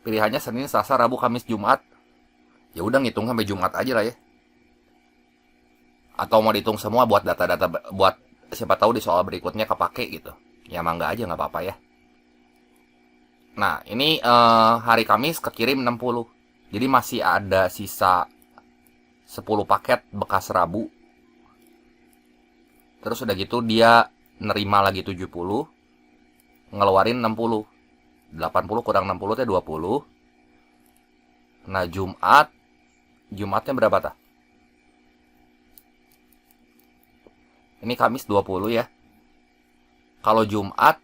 Pilihannya Senin, Selasa, Rabu, Kamis, Jumat. Ya udah ngitung sampai Jumat aja lah ya. Atau mau dihitung semua buat data-data, buat siapa tahu di soal berikutnya kepake gitu. Ya mangga aja nggak apa-apa ya. Nah ini hari Kamis kekirim 60. Jadi masih ada sisa 10 paket bekas Rabu. Terus udah gitu dia nerima lagi 70, ngeluarin 60. 80 kurang 60 teh 20. Nah Jumatnya berapa tah? Ini Kamis 20 ya. Kalau Jumat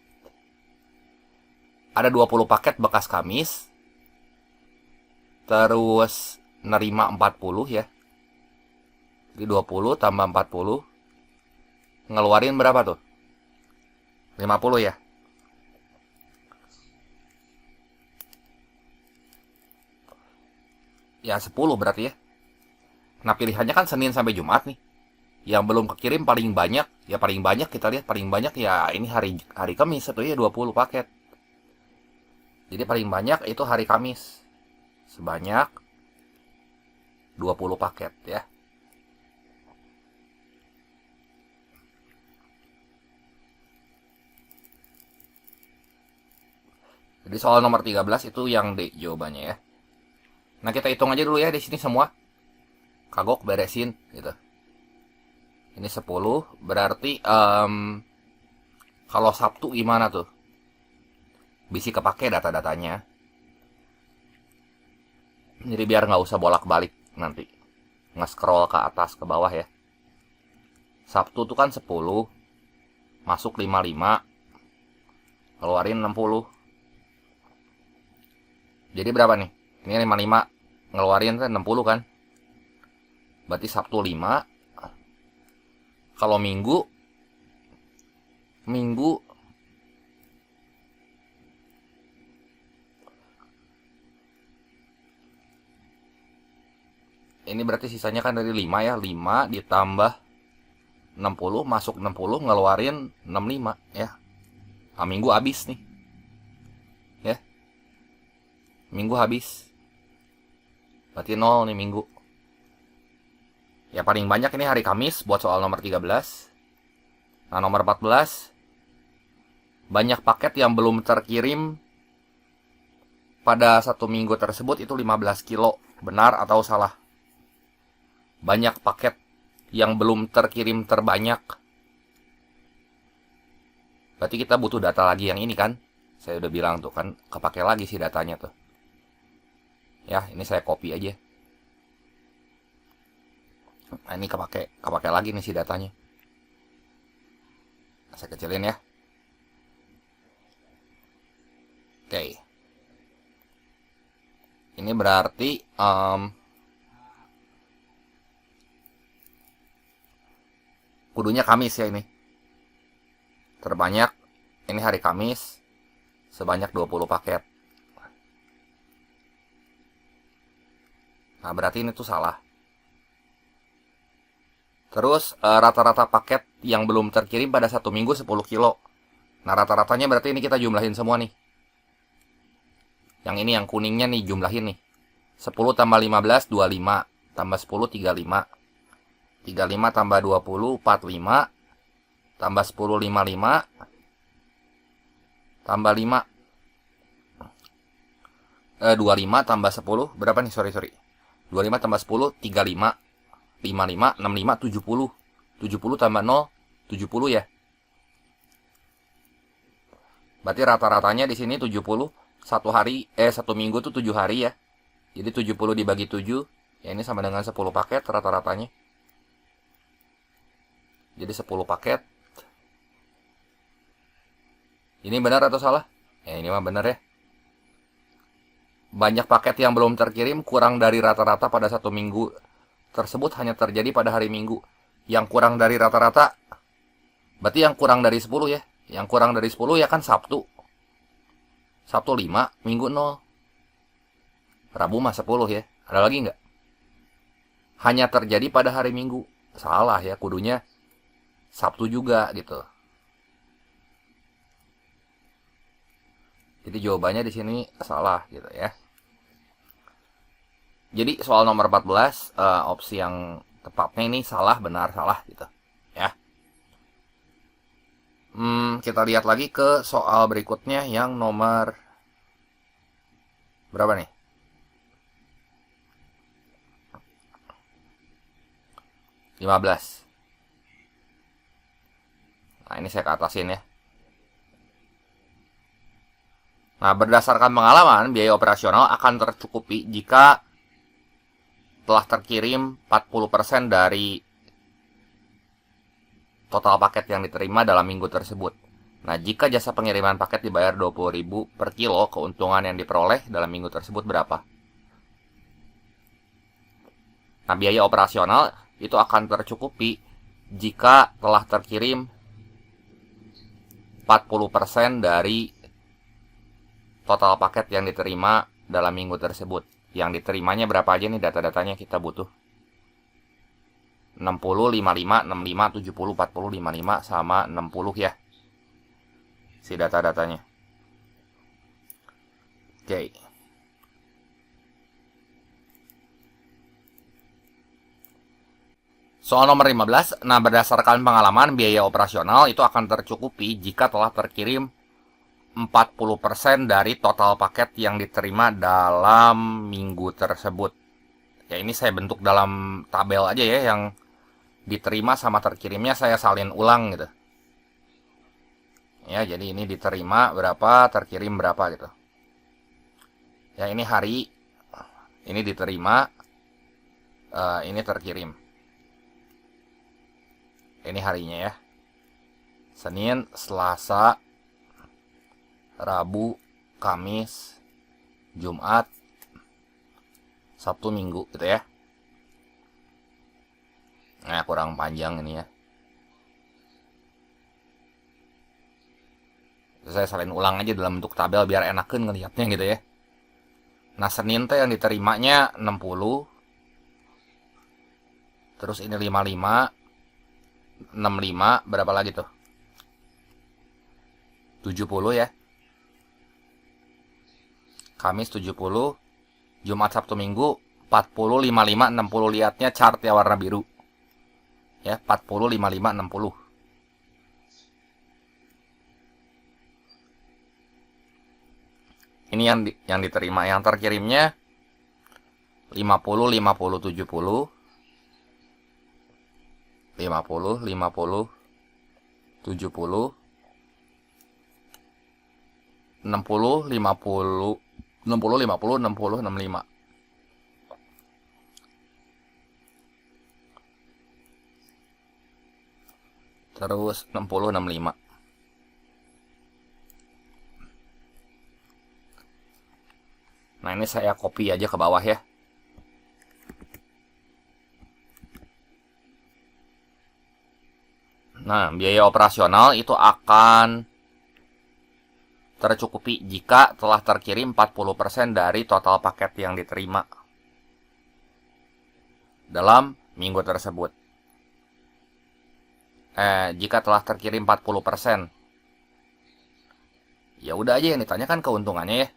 ada 20 paket bekas Kamis. Terus nerima 40 ya. Jadi 20 tambah 40. Ngeluarin berapa tuh? 50 ya. Ya 10 berarti ya. Nah pilihannya kan Senin sampai Jumat nih. Yang belum kekirim paling banyak, ya paling banyak kita lihat paling banyak ya ini hari Kamis satu ya 20 paket. Jadi paling banyak itu hari Kamis. Sebanyak 20 paket ya. Jadi soal nomor 13 itu yang D jawabannya ya. Nah kita hitung aja dulu ya di sini semua. Kagok beresin gitu. Ini 10, berarti kalau Sabtu gimana tuh? Bisa kepake data-datanya. Jadi biar nggak usah bolak-balik nanti. Nge-scroll ke atas ke bawah ya. Sabtu tuh kan 10, masuk 55, keluarin 60. Jadi berapa nih? Ini 55, ngeluarin kan 60 kan? Berarti Sabtu 5. Kalau Minggu ini berarti sisanya kan dari 5 ya. 5 ditambah 60, masuk 60, ngeluarin 65 ya. Nah, Minggu habis nih. Ya. Minggu habis. Berarti 0 nih Minggu. Ya paling banyak ini hari Kamis buat soal nomor 13. Nah, nomor 14. Banyak paket yang belum terkirim pada 1 minggu tersebut itu 15 kilo. Benar atau salah? Banyak paket yang belum terkirim terbanyak. Berarti kita butuh data lagi yang ini kan? Saya udah bilang tuh kan, kepake lagi sih datanya tuh. Ya, ini saya copy aja. Nah, ini kepake lagi nih si datanya. Saya kecilin ya. Oke. Ini berarti kudunya Kamis ya ini. Terbanyak ini hari Kamis sebanyak 20 paket. Nah, berarti ini tuh salah. Terus rata-rata paket yang belum terkirim pada 1 minggu 10 kilo. Nah, rata-ratanya berarti ini kita jumlahin semua nih. Yang ini yang kuningnya nih jumlahin nih. 10 tambah 15 25, tambah 10 35. 35 tambah 20 45, tambah 10 55, tambah 5 25 tambah 10 berapa nih? Sorry. 25 tambah 10 35, 55 65 70. 70 tambah 0 70 ya. Berarti rata-ratanya di sini 70. 1 minggu tuh 7 hari ya. Jadi 70 dibagi 7, ya ini sama dengan 10 paket rata-ratanya. Jadi 10 paket. Ini benar atau salah? Ya ini mah benar ya. Banyak paket yang belum terkirim kurang dari rata-rata pada 1 minggu tersebut hanya terjadi pada hari Minggu. Yang kurang dari rata-rata berarti yang kurang dari 10 ya. Yang kurang dari 10 ya kan Sabtu. Sabtu 5, Minggu 0. Rabu mah 10 ya. Ada lagi nggak? Hanya terjadi pada hari Minggu. Salah ya, kudunya Sabtu juga gitu. Jadi jawabannya di sini salah gitu ya. Jadi soal nomor 14 opsi yang tepatnya ini salah, benar, salah gitu ya. Kita lihat lagi ke soal berikutnya yang nomor berapa nih? 15. Nah, ini saya ke atasin ya. Nah, berdasarkan pengalaman, biaya operasional akan tercukupi jika telah terkirim 40% dari total paket yang diterima dalam minggu tersebut. Nah, jika jasa pengiriman paket dibayar 20.000 per kilo, keuntungan yang diperoleh dalam minggu tersebut berapa? Nah, biaya operasional itu akan tercukupi jika telah terkirim 40% dari total paket yang diterima dalam minggu tersebut. Yang diterimanya berapa aja nih data-datanya kita butuh. 60, 55, 65, 70, 40, 55 sama 60 ya. Si data-datanya. Oke. Soal nomor 15, nah berdasarkan pengalaman biaya operasional itu akan tercukupi jika telah terkirim 40% dari total paket yang diterima dalam minggu tersebut. Ya ini saya bentuk dalam tabel aja ya yang diterima sama terkirimnya saya salin ulang gitu. Ya, jadi ini diterima berapa, terkirim berapa gitu. Ya, ini hari, ini diterima, ini terkirim. Ini harinya ya. Senin, Selasa, Rabu, Kamis, Jumat, Sabtu, Minggu gitu ya. Nah, kurang panjang ini ya. Saya salin ulang aja dalam bentuk tabel biar enakan ngelihatnya gitu ya. Nah, Senin teh yang diterimanya 60. Terus ini 55, 65, berapa lagi tuh? 70 ya. Kamis 70, Jumat, Sabtu, Minggu 40, 55, 60. Lihatnya chart ya warna biru. Ya, 40, 55, 60. Ini yang diterima, yang terkirimnya 50, 50, 70. 50, 50, 70. 60, 50, 60, 50, 60, 65. Terus 60, 65. Nah, ini saya copy aja ke bawah ya. Nah, biaya operasional itu akan tercukupi jika telah terkirim 40% dari total paket yang diterima dalam minggu tersebut. Jika telah terkirim 40%. Ya udah aja yang ditanyakan keuntungannya ya.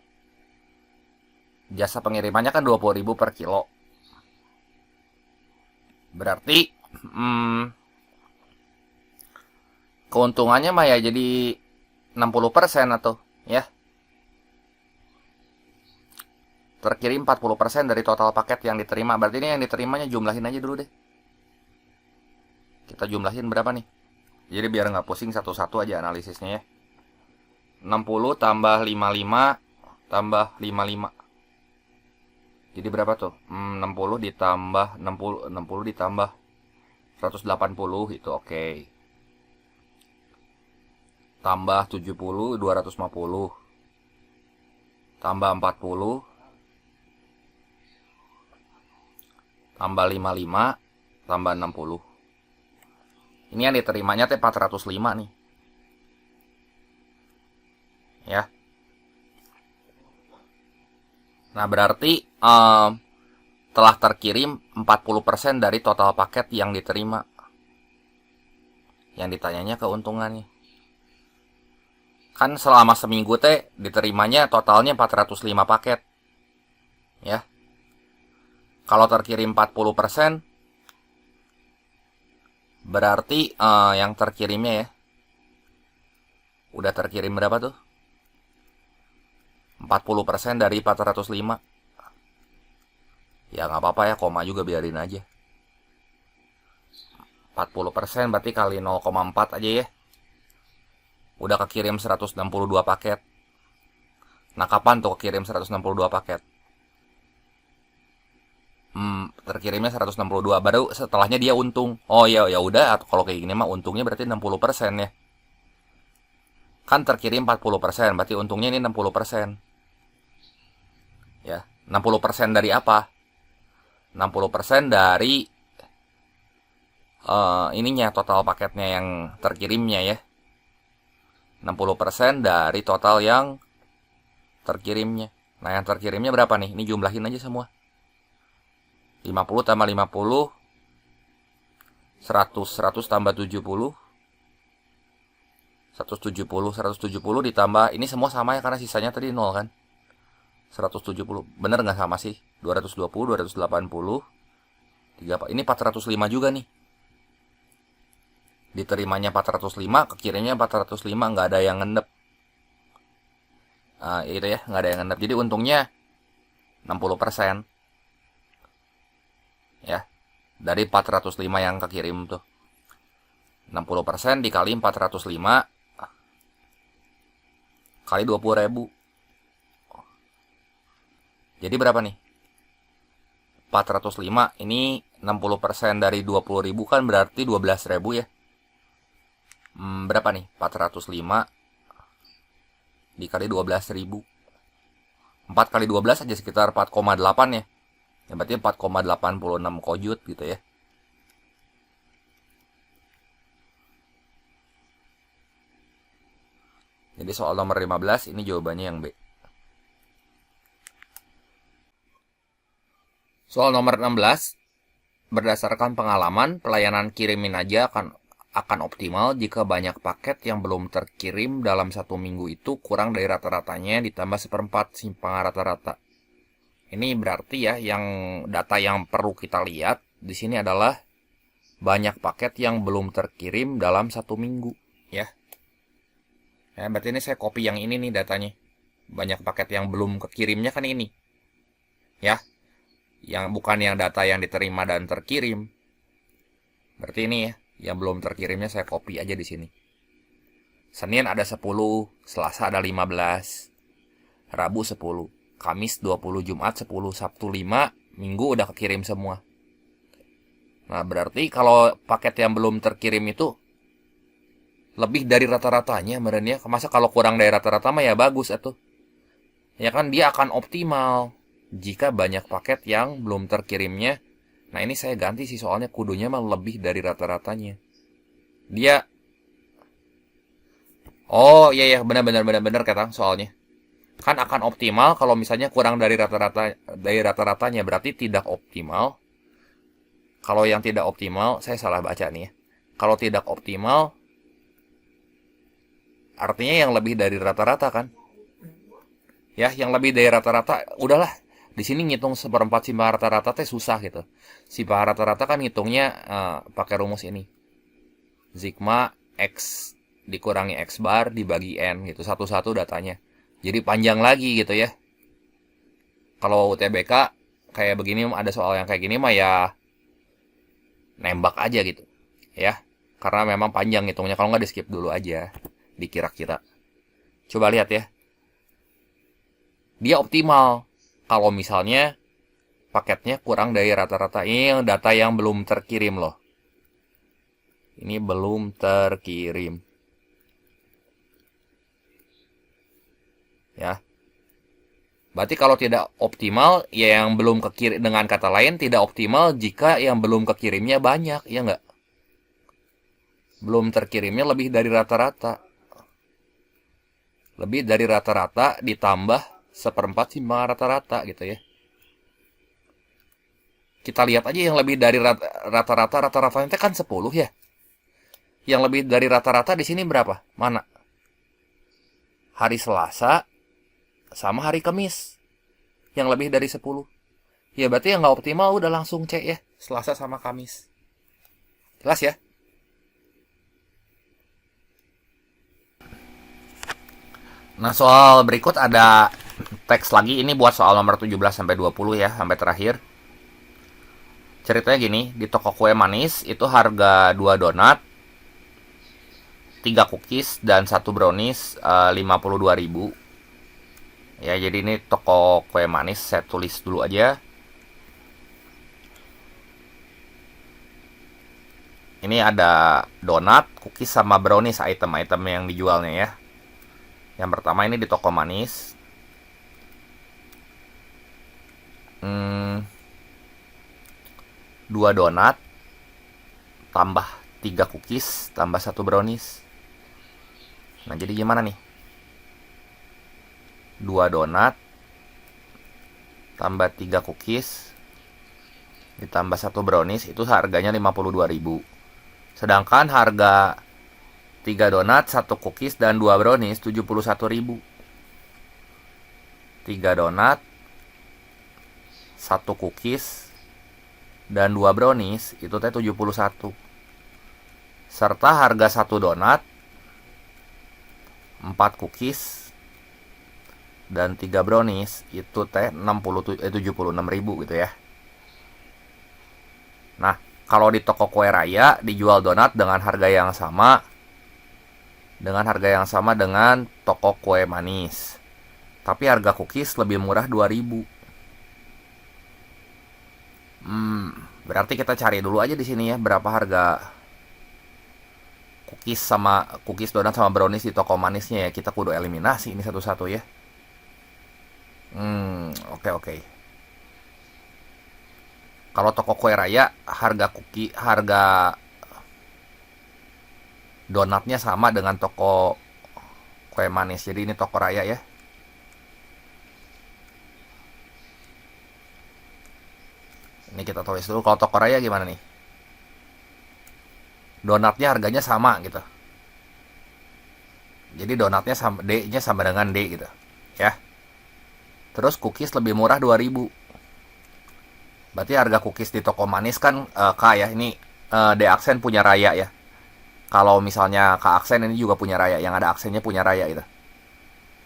Jasa pengirimannya kan 20.000 per kilo. Berarti keuntungannya mah ya jadi 60% atau ya. Terkirim 40% dari total paket yang diterima. Berarti ini yang diterimanya jumlahin aja dulu deh. Kita jumlahin berapa nih? Jadi biar nggak pusing satu-satu aja analisisnya ya. 60 tambah 55 tambah 55. Jadi berapa tuh? 60 ditambah 60 ditambah 180 itu oke. Tambah 70 250. Tambah 40 tambah 55 tambah 60. Ini yang diterimanya teh 405 nih. Ya. Nah, berarti telah terkirim 40% dari total paket yang diterima. Yang ditanyanya keuntungannya. Kan selama seminggu teh diterimanya totalnya 405 paket. Ya. Kalau terkirim 40%, berarti yang terkirimnya ya. Udah terkirim berapa tuh? 40% dari 405. Ya nggak apa-apa ya, koma juga biarin aja. 40% berarti kali 0,4 aja ya. Udah kekirim 162 paket. Nah, kapan tuh kekirim 162 paket? Terkirimnya 162, baru setelahnya dia untung. Oh ya ya udah, kalau kayak gini mah untungnya berarti 60% ya. Kan terkirim 40%, berarti untungnya ini 60%. Ya, 60% dari apa? 60% dari ininya, total paketnya yang terkirimnya ya. 60% dari total yang terkirimnya. Nah, yang terkirimnya berapa nih? Ini jumlahin aja semua. 50 tambah 50 100 tambah 70 170 ditambah ini semua sama ya karena sisanya tadi 0 kan. 170 bener nggak sama sih? 220 280 3, ini 405 juga nih. Diterimanya 405, kekirimnya 405, nggak ada yang ngendep. Nah, itu ya, nggak ada yang ngendep. Jadi untungnya 60%. Ya. dari 405 yang kekirim tuh. 60% dikali 405 kali 20.000. Jadi berapa nih? 405 ini 60% dari 20.000 kan berarti 12.000 ya. Berapa nih? 405 dikali 12.000. 4 kali 12 aja sekitar 4,8 ya. Ya berarti 4,86 kojut gitu ya. Jadi soal nomor 15 ini jawabannya yang B. Soal nomor 16, berdasarkan pengalaman, pelayanan kirimin aja akan optimal jika banyak paket yang belum terkirim dalam 1 minggu itu kurang dari rata-ratanya ditambah 1/4 simpangan rata-rata. Ini berarti ya, yang data yang perlu kita lihat di sini adalah banyak paket yang belum terkirim dalam 1 minggu, ya. Ya, berarti ini saya copy yang ini nih datanya. Banyak paket yang belum kekirimnya kan ini. Ya. Yang bukan yang data yang diterima dan terkirim. Berarti ini ya, yang belum terkirimnya saya copy aja di sini. Senin ada 10, Selasa ada 15, Rabu 10, Kamis 20, Jumat 10, Sabtu 5, Minggu udah kekirim semua. Nah, berarti kalau paket yang belum terkirim itu lebih dari rata-ratanya merenya. Masa kalau kurang dari rata-rata mah ya bagus atuh. Ya kan dia akan optimal jika banyak paket yang belum terkirimnya. Nah, ini saya ganti sih soalnya kudunya mah lebih dari rata-ratanya. Dia oh iya benar kata soalnya. Kan akan optimal kalau misalnya kurang dari rata-ratanya berarti tidak optimal. Kalau yang tidak optimal, saya salah baca nih ya. Kalau tidak optimal artinya yang lebih dari rata-rata kan? Ya, yang lebih dari rata-rata udahlah. Di sini ngitung 1/4 simpangan rata-rata teh susah gitu. Simpangan rata-rata kan ngitungnya pakai rumus ini. Sigma X dikurangi X bar dibagi N gitu. Satu-satu datanya. Jadi panjang lagi gitu ya. Kalau UTBK kayak begini ada soal yang kayak gini mah ya nembak aja gitu. Ya. Karena memang panjang hitungnya. Kalau nggak di skip dulu aja. Dikira-kira. Coba lihat ya. Dia optimal kalau misalnya paketnya kurang dari rata-rata. Ini data yang belum terkirim loh. Ini belum terkirim. Ya. Berarti kalau tidak optimal, ya yang belum kekirim, dengan kata lain tidak optimal jika yang belum kekirimnya banyak, ya nggak? Belum terkirimnya lebih dari rata-rata. Lebih dari rata-rata ditambah 1/4 simpangan rata-rata gitu ya. Kita lihat aja yang lebih dari rata-ratanya kan 10 ya. Yang lebih dari rata-rata di sini berapa? Mana? Hari Selasa sama hari Kamis. Yang lebih dari 10. Ya berarti yang nggak optimal udah langsung cek ya. Selasa sama Kamis. Jelas ya? Nah, soal berikut ada teks lagi. Ini buat soal nomor 17-20 ya, sampai terakhir. Ceritanya gini, di toko kue manis itu harga 2 donat, 3 cookies, dan 1 brownies 52.000. Ya, jadi ini toko kue manis, saya tulis dulu aja. Ini ada donat, cookies, sama brownies item-item yang dijualnya ya. Yang pertama ini di toko manis. 2 donat tambah 3 cookies tambah 1 brownies. Nah, jadi gimana nih? 2 donat tambah 3 cookies ditambah 1 brownies itu harganya 52.000. Sedangkan harga 3 donat, 1 cookies, dan 2 brownies 71.000. 3 donat, 1 cookies, dan 2 brownies itu teh 71. Serta harga 1 donat, 4 cookies, dan 3 brownies itu teh 76.000 gitu ya. Nah, kalau di toko kue raya dijual donat dengan harga yang sama dengan toko kue manis. Tapi harga cookies lebih murah 2.000. Berarti kita cari dulu aja di sini ya berapa harga cookies donat sama brownies di toko manisnya ya. Kita kudu eliminasi ini satu-satu ya. Oke. Kalau toko kue raya harga donatnya sama dengan toko kue manis. Jadi ini toko raya ya. Ini kita tulis dulu kalau toko raya gimana nih. Donatnya harganya sama gitu. Jadi donatnya sama, D-nya sama dengan D gitu. Ya. Terus cookies lebih murah 2.000. Berarti harga cookies di toko manis kan K ya. Ini D aksen punya raya ya. Kalau misalnya K aksen ini juga punya raya. Yang ada aksennya punya raya gitu.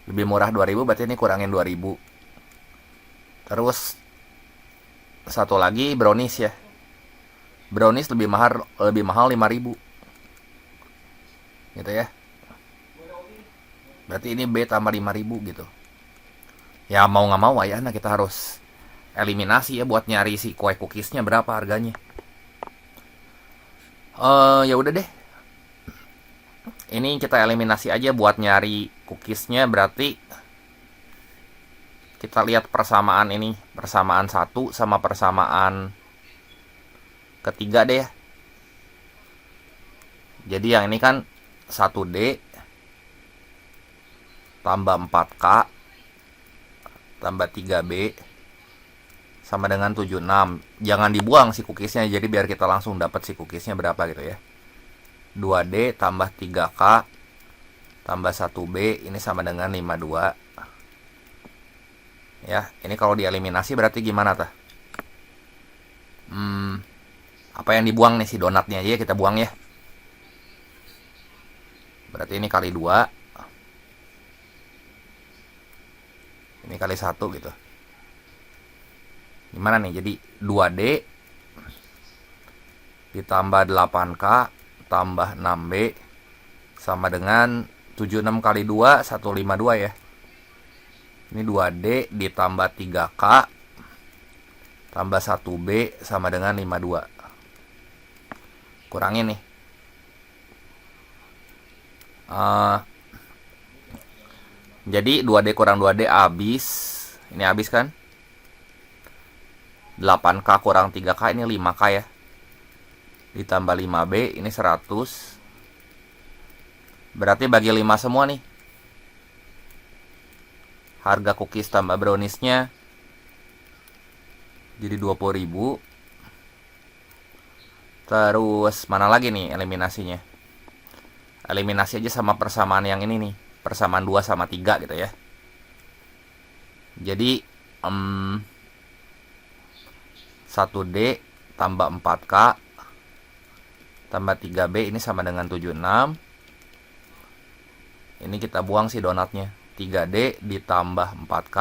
Lebih murah 2.000 berarti ini kurangin 2.000. Terus satu lagi brownies ya. Brownies lebih mahal 5.000. Gitu ya. Berarti ini B tambah 5.000 gitu. Ya mau nggak mau ya, nah kita harus eliminasi ya buat nyari si kue cookiesnya berapa harganya. Ya udah deh. Ini kita eliminasi aja buat nyari cookiesnya, berarti kita lihat persamaan ini, persamaan 1 sama persamaan ketiga deh ya. Jadi yang ini kan 1D tambah 4K tambah 3B sama dengan 76. Jangan dibuang si cookiesnya, jadi biar kita langsung dapat si cookiesnya berapa gitu ya. 2D tambah 3K tambah 1B ini sama dengan 52. Ya, ini kalau dieliminasi berarti gimana tah? Apa yang dibuang nih, si donatnya aja kita buang ya. Berarti ini kali 2. Ini kali 1 gitu. Gimana nih? Jadi 2D ditambah 8K tambah 6B sama dengan 76 kali 2 152 ya. Ini 2D ditambah 3K tambah 1B sama dengan 52. Kurangin nih. Jadi 2D kurang 2D habis. Ini habis kan? 8K kurang 3K ini 5K ya. Ditambah 5B ini 100. Berarti bagi 5 semua nih. Harga cookies tambah browniesnya jadi 20.000. Terus mana lagi nih eliminasinya? Eliminasi aja sama persamaan yang ini nih. Persamaan 2 sama 3 gitu ya. Jadi 1D tambah 4K tambah 3B ini sama dengan 76. Ini kita buang si donatnya. 3D ditambah 4K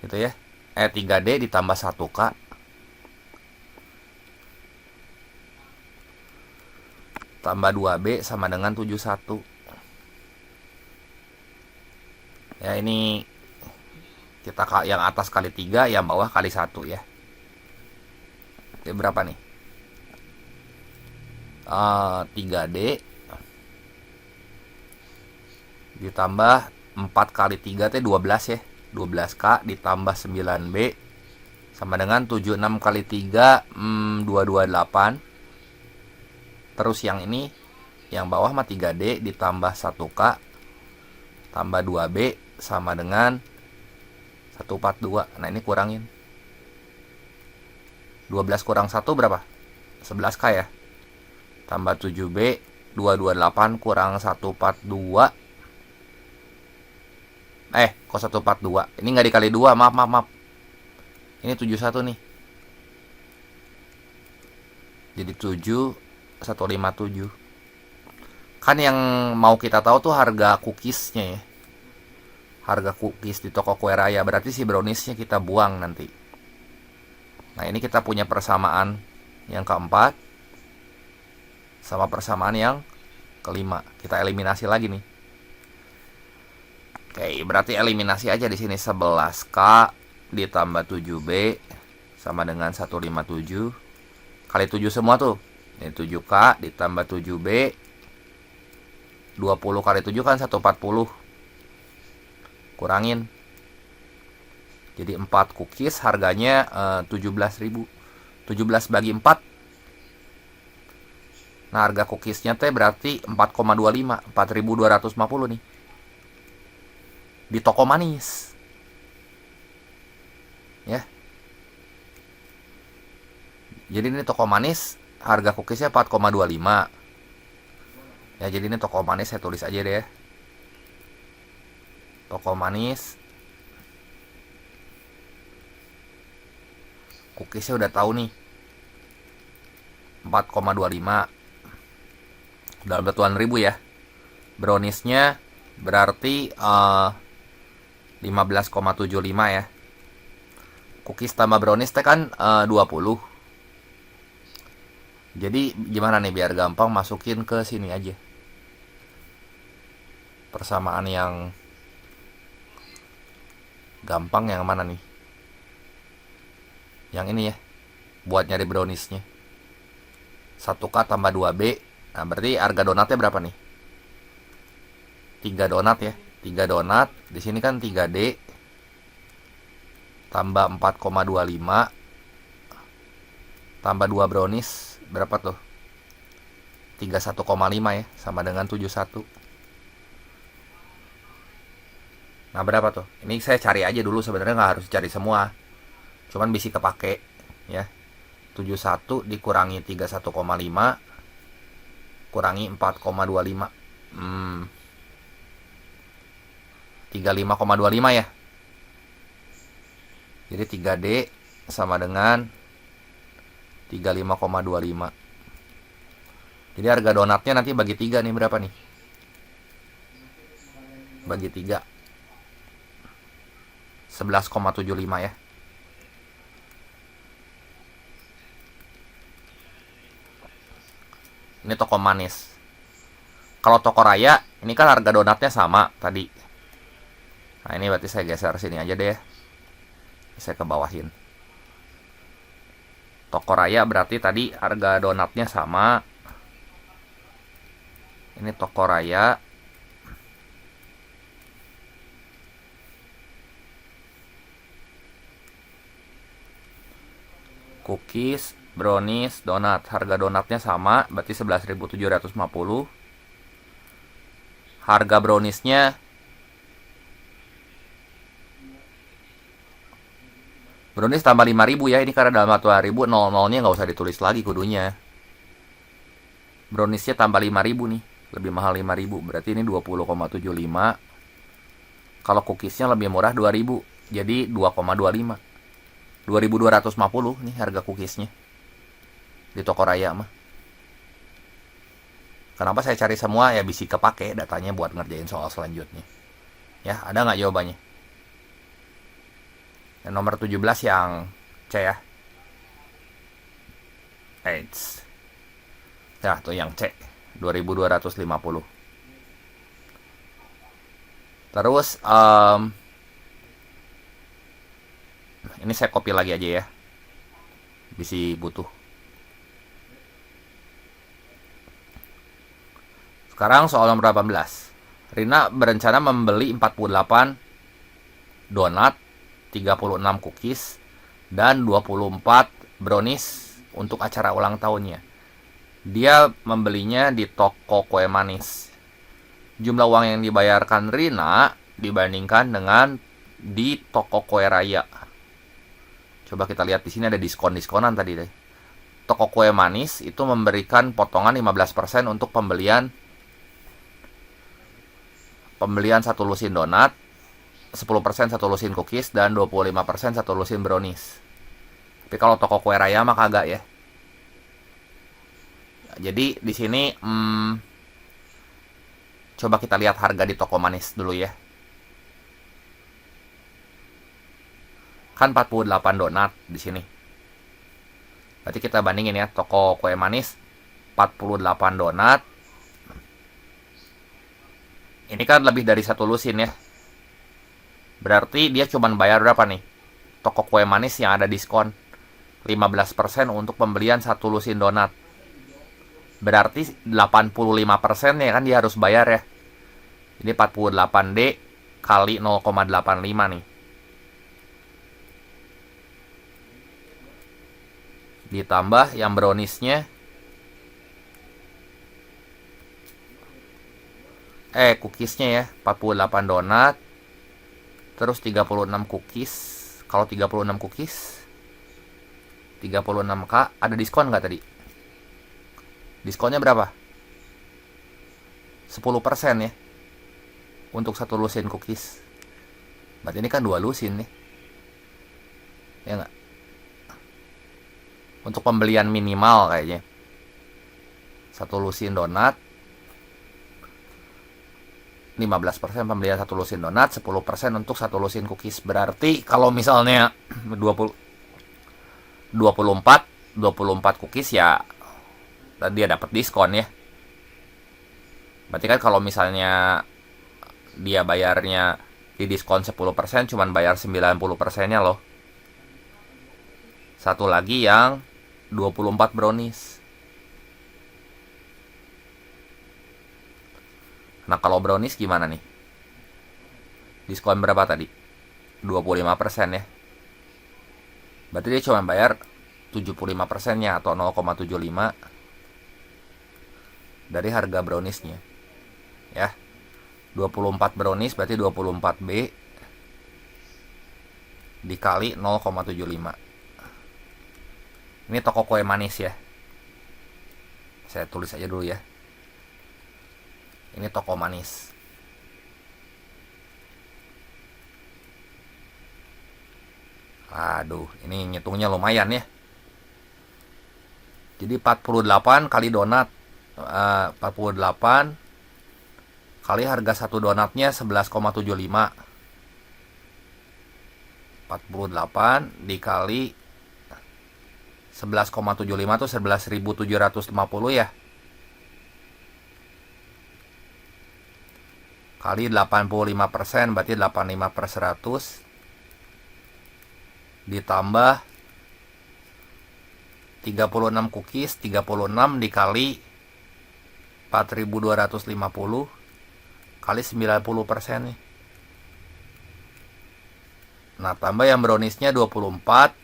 gitu ya. 3D ditambah 1K tambah 2B sama dengan 71. Ya ini kita yang atas kali 3, yang bawah kali 1 ya. Oke, berapa nih? 3D ditambah 4 kali 3 teh 12 ya. 12K ditambah 9B sama dengan 76 kali 3 228. Terus yang ini yang bawah mah 3D ditambah 1K tambah 2B sama dengan 142. Nah ini kurangin. 12 kurang 1 berapa? 11K ya. Tambah 7B 228 kurang 142. Kok 142? Ini nggak dikali 2, maaf. Ini 71 nih. Jadi 7157. Kan yang mau kita tahu tuh harga cookiesnya ya. Harga cookies di toko kue raya. Berarti si browniesnya kita buang nanti. Nah, ini kita punya persamaan yang keempat sama persamaan yang kelima. Kita eliminasi lagi nih. Oke, berarti eliminasi aja di sini. 11K ditambah 7B sama dengan 157 kali 7 semua tuh. Ini 7K ditambah 7B 20 kali 7 kan 140. Kurangin. Jadi 4 cookies harganya 17.000. 17 bagi 4. Nah, harga cookiesnya teh berarti 4,25, 4.250 nih. Di toko manis. Ya. Jadi ini toko manis, harga cookiesnya 4,25. Ya, jadi ini toko manis, saya tulis aja deh. Toko manis. Cookiesnya udah tahu nih. 4,25 dalam satuan ribu ya. Browniesnya berarti 15,75 ya. Cookies tambah brownies teh kan 20. Jadi gimana nih biar gampang, masukin ke sini aja. Persamaan yang gampang yang mana nih? Yang ini ya. Buat nyari browniesnya. 1K tambah 2B. Nah, berarti harga donatnya berapa nih? 3 donat ya. 3 donat. Di sini kan 3D tambah 4,25 tambah 2 brownies berapa tuh? 31,5 ya, sama dengan 71. Nah, berapa tuh? Ini saya cari aja dulu, sebenarnya nggak harus cari semua. Cuman bisa kepake ya. 71 dikurangi 31,5 kurangi 4,25. 35,25 ya. Jadi 3D sama dengan 35,25. Jadi harga donatnya nanti bagi 3 nih berapa nih? Bagi 3 11,75 ya. Ini toko manis. Kalau toko raya, ini kan harga donatnya sama tadi. Nah, ini berarti saya geser sini aja deh. Saya ke bawahin. Toko raya berarti tadi harga donatnya sama. Ini toko raya. Cookies, brownies, donat. Harga donatnya sama, berarti 11.750. Harga browniesnya brownies tambah 5.000 ya. Ini karena dalam satu ribu 00-nya nggak usah ditulis lagi kudunya. Browniesnya tambah 5.000 nih. Lebih mahal 5.000. Berarti ini 20,75. Kalau cookiesnya lebih murah 2.000. Jadi 2,25. 2.250 nih harga cookiesnya di toko raya mah. Kenapa saya cari semua? Ya bisa kepake datanya buat ngerjain soal selanjutnya. Ya, ada nggak jawabannya? Yang nomor 17 yang C ya. Eits. Ya, tuh yang C. 2.250. Terus ini saya copy lagi aja ya. Bisa butuh. Sekarang soal nomor 18. Rina berencana membeli 48 donat, 36 cookies, dan 24 brownies untuk acara ulang tahunnya. Dia membelinya di toko kue manis. Jumlah uang yang dibayarkan Rina dibandingkan dengan di toko kue raya. Coba kita lihat di sini ada diskon-diskonan tadi deh. Toko kue manis itu memberikan potongan 15% untuk pembelian satu lusin donat, 10% satu lusin cookies, dan 25% satu lusin brownies. Tapi kalau toko kue raya mah kagak ya. Jadi di sini coba kita lihat harga di toko manis dulu ya. Kan 48 donat di sini. Berarti kita bandingin ya, toko kue manis 48 donat. Ini kan lebih dari satu lusin ya. Berarti dia cuman bayar berapa nih? Toko kue manis yang ada diskon 15% untuk pembelian satu lusin donat. Berarti 85% ya kan dia harus bayar ya. Jadi 48D kali 0,85 nih. Ditambah yang browniesnya cookiesnya ya, 48 donat terus 36 cookies. Kalau 36 cookies 36k, ada diskon nggak tadi? Diskonnya berapa? 10% ya untuk satu lusin cookies. Berarti ini kan 2 lusin nih, ya nggak? Untuk pembelian minimal kayaknya satu lusin donat 15% pembelian satu lusin donat, 10% untuk satu lusin cookies. Berarti kalau misalnya 24 cookies ya dia dapat diskon ya. Berarti kan kalau misalnya dia bayarnya di diskon 10%, cuman bayar 90%-nya loh. Satu lagi yang 24 brownies. Nah, kalau brownies gimana nih? Diskon berapa tadi? 25% ya. Berarti dia cuma bayar 75%-nya atau 0,75 dari harga browniesnya. Ya. 24 brownies berarti 24B dikali 0,75. Ini toko kue manis ya. Saya tulis aja dulu ya. Ini toko manis. Aduh, ini ngitungnya lumayan ya. Jadi 48 kali donat, 48 kali harga satu donatnya 11,75. 48 dikali 11,75 tuh 11.750 ya. Kali 85%, berarti 85/100 ditambah 36 cookies, 36 dikali 4.250 kali 90% nih. Nah, tambah yang browniesnya 24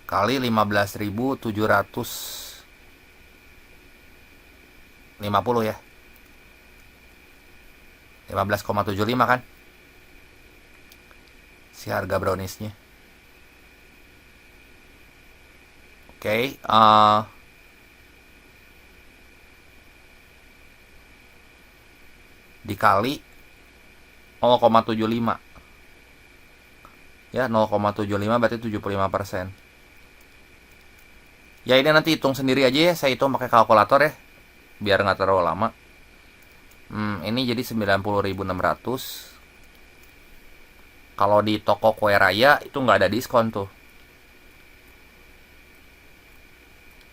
kali 15.750 ya. 15,75 kan si harga browniesnya. Oke, dikali 0,75 ya, 0,75 berarti 75%. Ya ini nanti hitung sendiri aja ya, saya hitung pakai kalkulator ya biar nggak terlalu lama. Ini jadi 90.600. Kalau di toko kue raya itu nggak ada diskon tuh.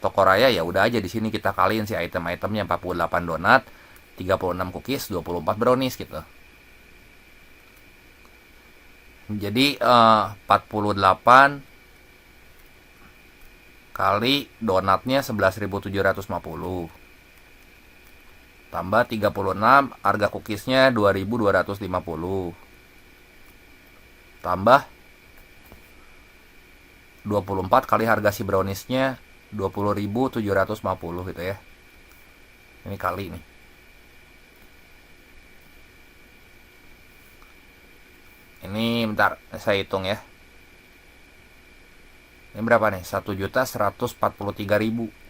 Toko raya ya udah aja di sini kita kaliin si item-itemnya, 48 donat, 36 cookies, 24 brownies gitu. Jadi 48 kali donatnya 11.750 tambah 36 harga cookiesnya 2.250 tambah 24 kali harga si browniesnya 20.750 gitu ya. Ini kali nih. Ini bentar saya hitung ya. Ini berapa nih? 1.143.000.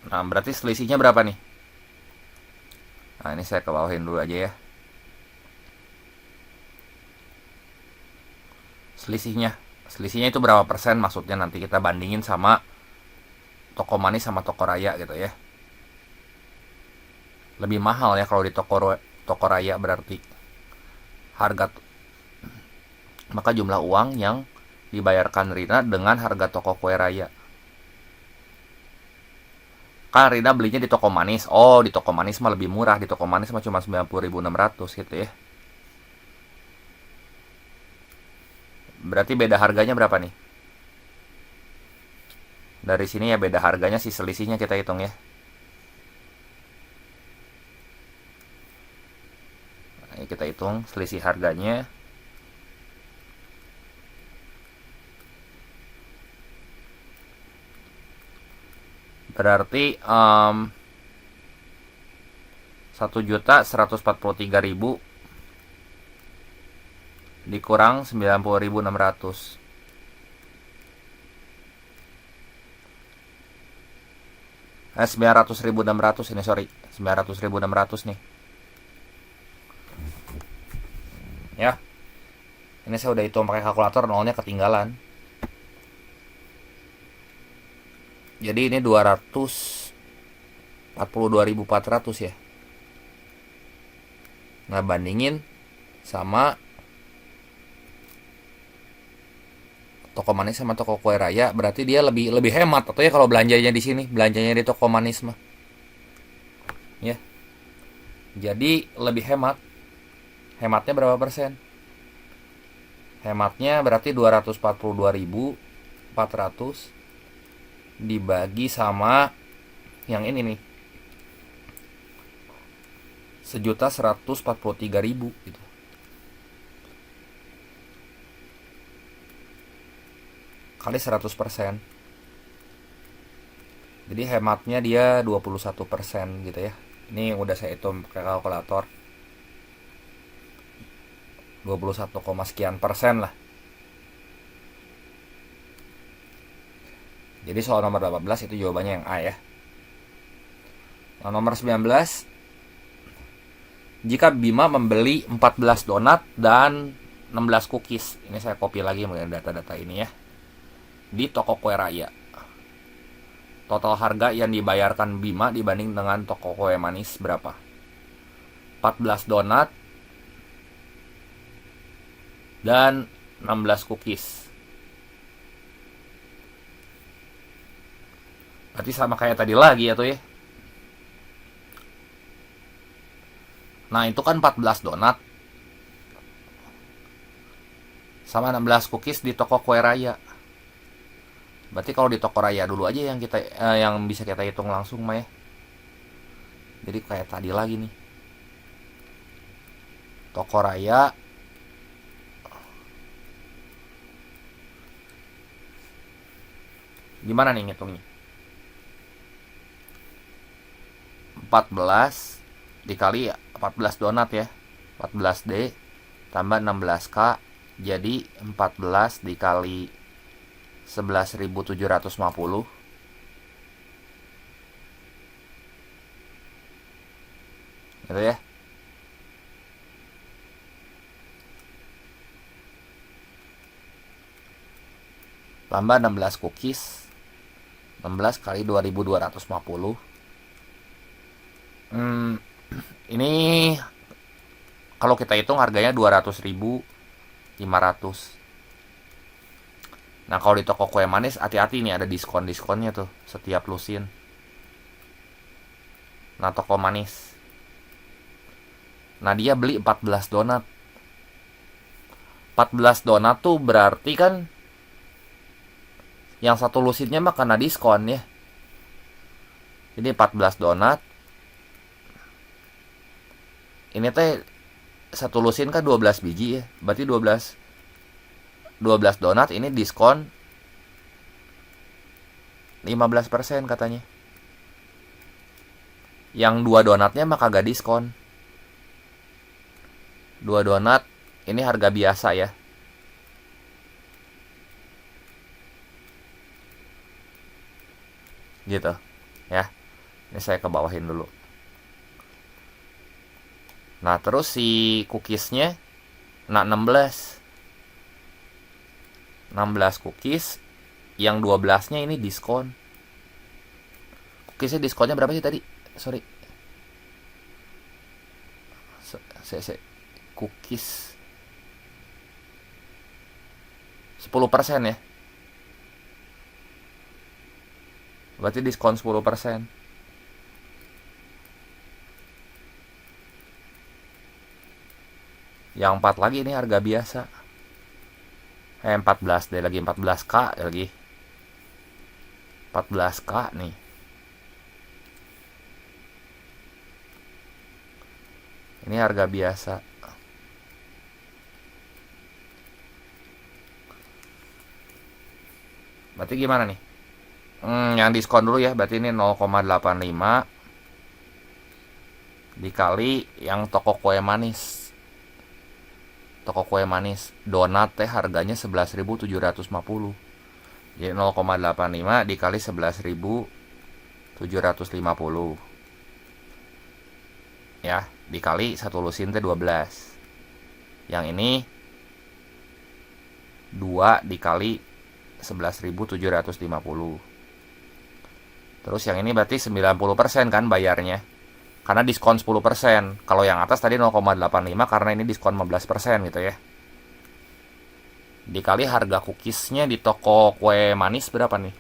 Nah, berarti selisihnya berapa nih? Nah, ini saya ke bawahin dulu aja ya. Selisihnya itu berapa persen maksudnya, nanti kita bandingin sama toko manis sama toko raya gitu ya. Lebih mahal ya kalau di toko raya, berarti harga maka jumlah uang yang dibayarkan Rina dengan harga toko kue raya. Kan Rina belinya di toko manis. Oh, di toko manis mah lebih murah. Di toko manis mah cuma 90.600 gitu ya. Berarti beda harganya berapa nih? Dari sini ya beda harganya, si selisihnya kita hitung ya. Nah, kita hitung selisih harganya. Berarti 1.143.000 dikurang 90.600. 900.600 ini, sorry. 900.600 nih. Ya. Ini saya udah hitung pakai kalkulator, nolnya ketinggalan. Jadi ini 242.400 ya. Nah, bandingin sama toko manis sama toko kue raya, berarti dia lebih hemat atau ya kalau belanjanya di sini, belanjanya di toko manis mah. Ya. Jadi lebih hemat. Hematnya berapa persen? Hematnya berarti 242.400 dibagi sama yang ini nih. 1.143.000 gitu. Kali 100%. Jadi hematnya dia 21% gitu ya. Ini udah saya hitung pakai kalkulator. 21, sekian persen lah. Jadi soal nomor 18 itu jawabannya yang A ya. Nah, nomor 19, jika Bima membeli 14 donat dan 16 cookies. Ini saya copy lagi mengenai data-data ini ya. Di toko kue raya. Total harga yang dibayarkan Bima dibanding dengan toko kue manis berapa? 14 donat dan 16 cookies. Berarti sama kayak tadi lagi ya tuh ya. Nah, itu kan 14 donat sama 16 cookies di toko kue raya. Berarti kalau di toko raya dulu aja yang kita yang bisa kita hitung langsung mah ya. Jadi kayak tadi lagi nih. Toko raya gimana nih ngitungnya? 14 dikali 14 donat ya. 14D tambah 16K jadi 14 dikali 11.750. Gitu ya. Tambah 16 cookies. 16 kali 2.250. Ini kalau kita hitung harganya 200.500. Nah, kalau di toko kue manis hati-hati nih, ada diskon-diskonnya tuh setiap lusin. Nah, toko manis. Nah, dia beli 14 donat. 14 donat tuh berarti kan yang satu lusinnya mah kena diskon ya. Jadi 14 donat. Ini teh satu lusin kan 12 biji ya. Berarti 12 donat ini diskon 15% katanya. Yang 2 donatnya mah kagak diskon. 2 donat ini harga biasa ya. Gitu ya. Ini saya ke bawahin dulu. Nah, terus si cookiesnya nah 16 cookies, yang 12-nya ini diskon. Cookiesnya diskonnya berapa sih tadi? Sorry. Cookies 10% ya. Berarti diskon 10%. Yang 4 lagi ini harga biasa. 14 deh lagi, 14K lagi. 14K nih. Ini harga biasa. Berarti gimana nih? Yang diskon dulu ya. Berarti ini 0,85 dikali yang toko kue manis. Toko kue manis donat teh harganya 11.750. Jadi 0,85 dikali 11.750. Ya, dikali 1 lusin teh 12. Yang ini 2 dikali 11.750. Terus yang ini berarti 90% kan bayarnya. Karena diskon 10%. Kalau yang atas tadi 0,85 karena ini diskon 15% gitu ya. Dikali harga cookiesnya di toko kue manis berapa nih?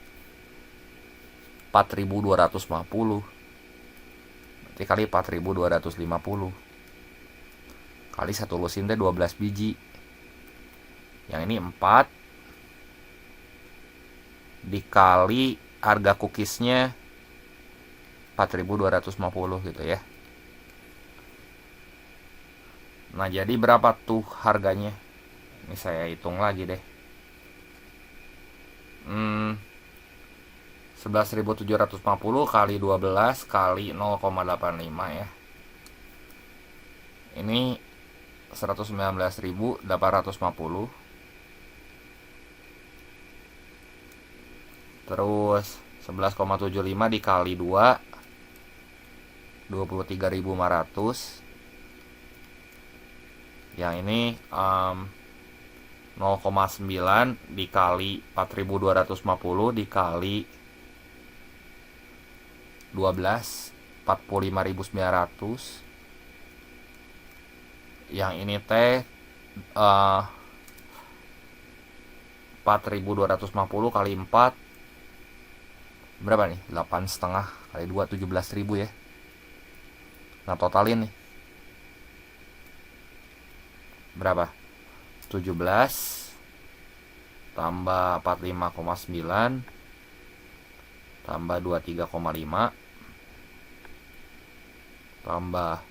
4.250. Dikali 4.250. Kali 1 lusin teh 12 biji. Yang ini 4 dikali harga cookiesnya 4.250 gitu ya. Nah jadi berapa tuh harganya? Ini saya hitung lagi deh. 11.750 kali 12 kali 0,85 ya. Ini 119.850. Terus 11,75 dikali 2 23.500. Yang ini 0,9 dikali 4.250 dikali 12 45.900. Yang ini teh 4.250 kali 4 berapa nih? 8,5 kali 2 17.000 ya. Nah totalin nih berapa? 17 tambah 45,9 tambah 23,5 tambah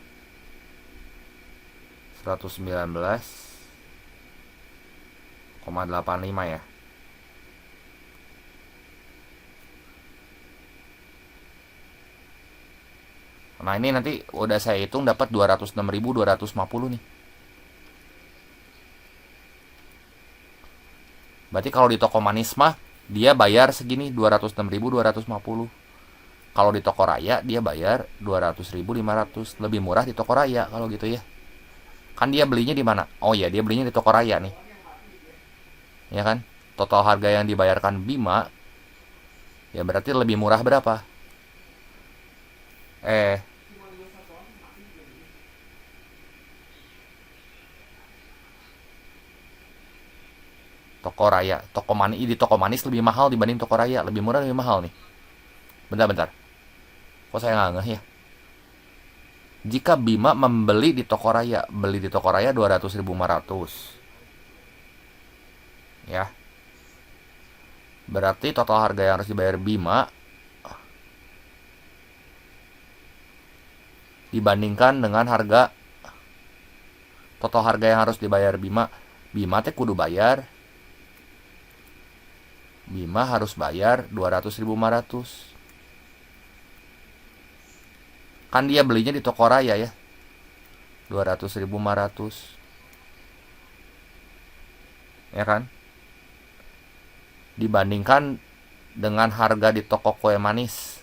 119,85 ya. Nah ini nanti udah saya hitung dapat 206.250 nih. Berarti kalau di toko manis mah dia bayar segini 206.250. Kalau di toko raya dia bayar 200.500. Lebih murah di toko raya kalau gitu ya. Kan dia belinya di mana? Oh iya, dia belinya di toko raya nih. Ya kan? Total harga yang dibayarkan Bima ya berarti lebih murah berapa? Toko raya, toko manis, di toko manis lebih mahal dibanding toko raya, lebih murah lebih mahal nih. Bentar. Kok saya nggak ngeh ya? Jika Bima membeli di toko raya, beli di toko raya 200.500. Ya. Berarti total harga yang harus dibayar Bima dibandingkan dengan harga total harga yang harus dibayar Bima, Bima teh kudu bayar. Bima harus bayar 200.500. Kan dia belinya di toko raya ya. 200.500. Ya kan? Dibandingkan dengan harga di toko kue manis.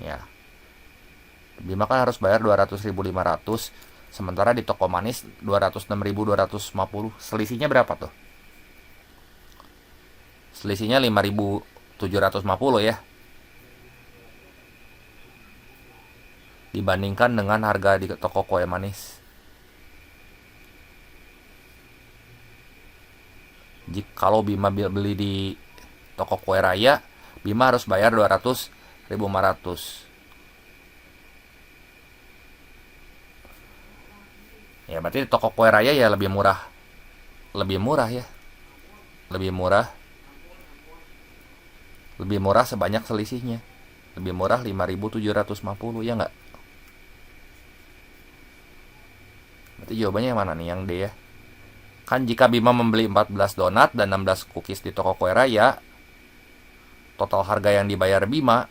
Ya. Bima kan harus bayar 200.500, sementara di toko manis 206.250. Selisihnya berapa tuh? Selisihnya 5.750 ya. Dibandingkan dengan harga di toko kue manis. Jika kalau Bima beli di toko kue raya, Bima harus bayar 200.500. Ya berarti di toko kue raya ya lebih murah. Lebih murah ya. Lebih murah. Lebih murah sebanyak selisihnya. Lebih murah 5.750 ya nggak? Berarti jawabannya yang mana nih? Yang D ya. Kan jika Bima membeli 14 donat dan 16 cookies di toko kue raya, total harga yang dibayar Bima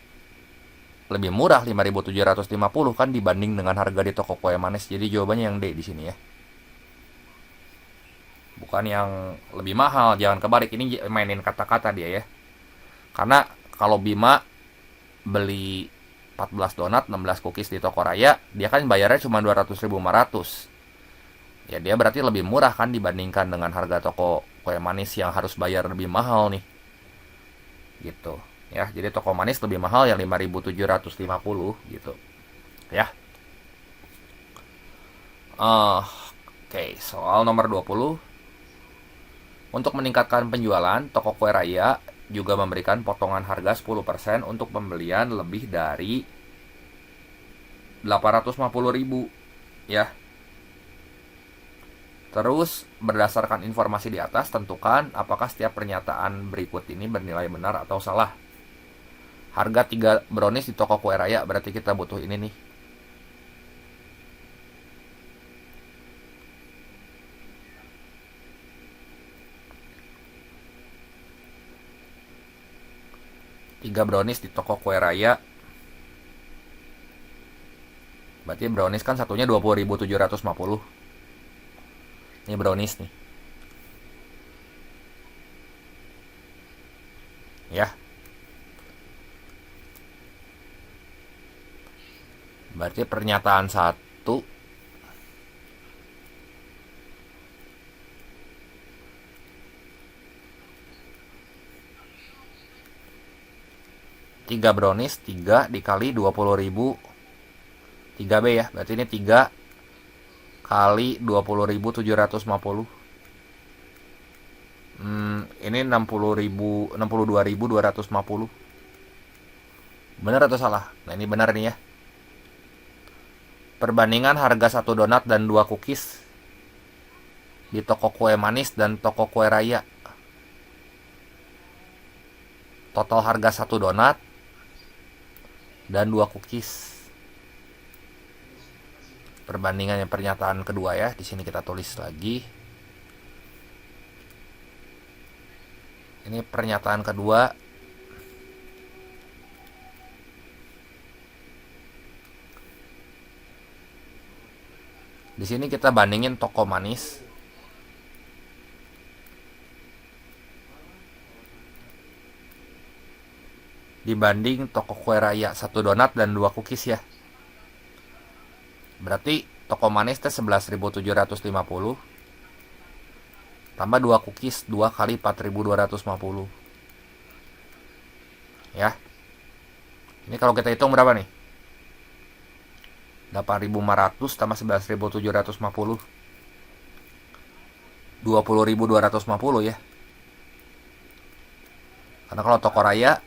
lebih murah 5.750 kan dibanding dengan harga di toko kue manis. Jadi jawabannya yang D di sini ya. Bukan yang lebih mahal, jangan kebalik. Ini mainin kata-kata dia ya. Karena kalau Bima beli 14 donat, 16 cookies di toko raya, dia kan bayarnya cuma 200.500. Ya dia berarti lebih murah kan dibandingkan dengan harga toko kue manis yang harus bayar lebih mahal nih. Gitu. Ya, jadi toko manis lebih mahal yang 5.750 gitu. Ya. Oke, soal nomor 20. Untuk meningkatkan penjualan, toko kue raya juga memberikan potongan harga 10% untuk pembelian lebih dari 850.000 ya. Terus berdasarkan informasi di atas tentukan apakah setiap pernyataan berikut ini bernilai benar atau salah. Harga 3 brownies di toko kue raya, berarti kita butuh ini nih. Tiga brownies di toko kue raya. Berarti brownies kan satunya 20.750. Ini brownies nih. Ya. Berarti pernyataan 1 3 brownies 3 dikali 20.000 3B ya. Berarti ini 3 kali 20.750. Ini 62.250. Benar atau salah? Nah ini benar nih ya. Perbandingan harga 1 donat dan 2 cookies di toko kue manis dan toko kue raya. Total harga 1 donat dan 2 cookies. Perbandingannya pernyataan kedua ya. Di sini kita tulis lagi. Ini pernyataan kedua. Di sini kita bandingin toko manis dibanding toko kue raya 1 donat dan 2 cookies ya. Berarti toko manis teh 11.750 tambah 2 cookies 2 kali 4.250 ya. Ini kalau kita hitung berapa nih? 8.500 tambah 11.750 20.250 ya. Karena kalau toko raya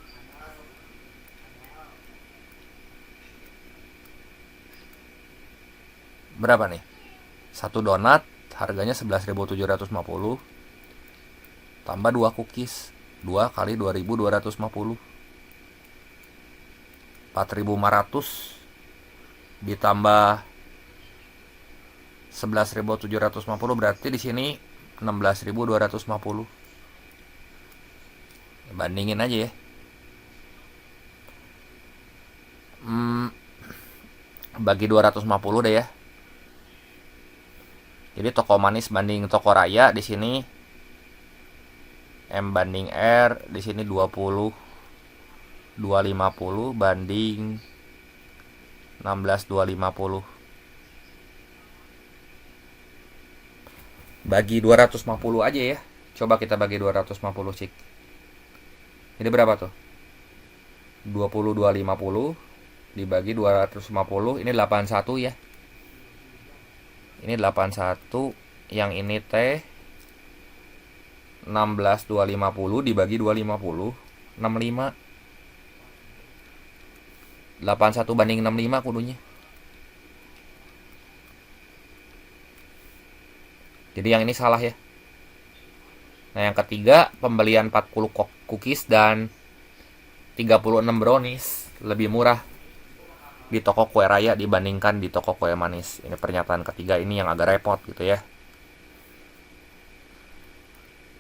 berapa nih? 1 donat harganya 11.750 tambah 2 cookies 2 kali 2.250 4.500 ditambah 11.750 berarti di sini 16.250. Bandingin aja ya. Bagi 250 deh ya. Jadi toko manis banding toko raya di sini M banding R, di sini 20 250 banding 16.250. Bagi 250 aja ya. Coba kita bagi 250 cik. Ini berapa tuh? 20.250 dibagi 250, ini 81 ya. Ini 81, yang ini T 16.250 dibagi 250, 65. 81 banding 65 kudunya. Jadi yang ini salah ya. Nah yang ketiga, pembelian 40 cookies dan 36 brownies lebih murah di toko kue raya dibandingkan di toko kue manis. Ini pernyataan ketiga, ini yang agak repot gitu ya.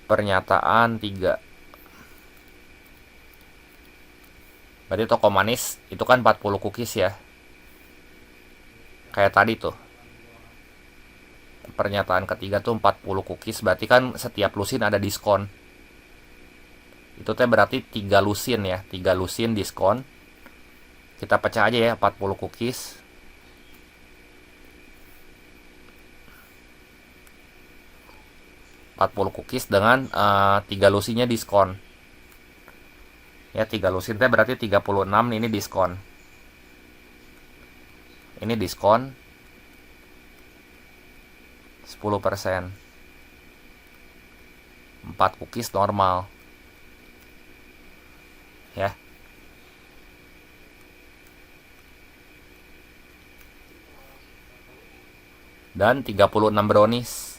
Pernyataan 3. Berarti toko manis itu kan 40 cookies ya. Kayak tadi tuh. Pernyataan ketiga tuh 40 cookies, berarti kan setiap lusin ada diskon. Itu teh berarti 3 lusin ya, 3 lusin diskon. Kita pecah aja ya, 40 cookies. Dengan 3 lusinnya diskon. Ya 3 lusin teh berarti 36, ini diskon. Ini diskon 10%. 4 cookies normal. Ya. Dan 36 brownies.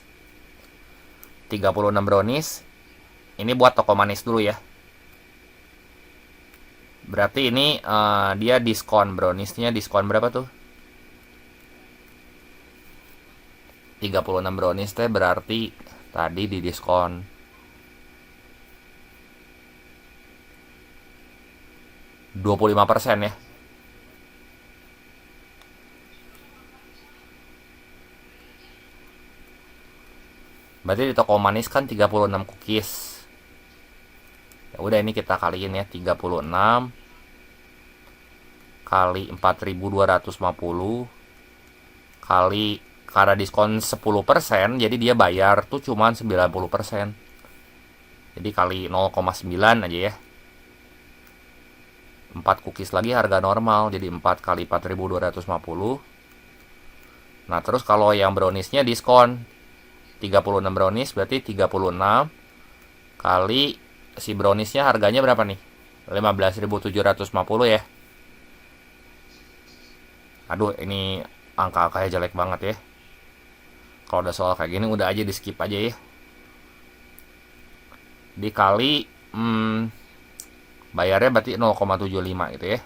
36 brownies. Ini buat toko manis dulu ya. Berarti ini dia diskon, browniesnya diskon berapa tuh? 36 brownies teh berarti tadi di diskon 25% ya. Berarti di toko manis kan 36 cookies. Ya udah, ini kita kaliin ya, 36 kali 4.250 kali, karena diskon 10%, jadi dia bayar tuh cuman 90%. Jadi kali 0,9 aja ya. 4 cookies lagi harga normal, jadi 4 kali 4.250. Nah terus kalau yang browniesnya diskon 36 brownies, berarti 36 kali si browniesnya harganya berapa nih? 15.750 ya. Aduh, ini angka-angkanya jelek banget ya. Kalau udah soal kayak gini udah aja di skip aja ya. Dikali bayarnya berarti 0,75 gitu ya.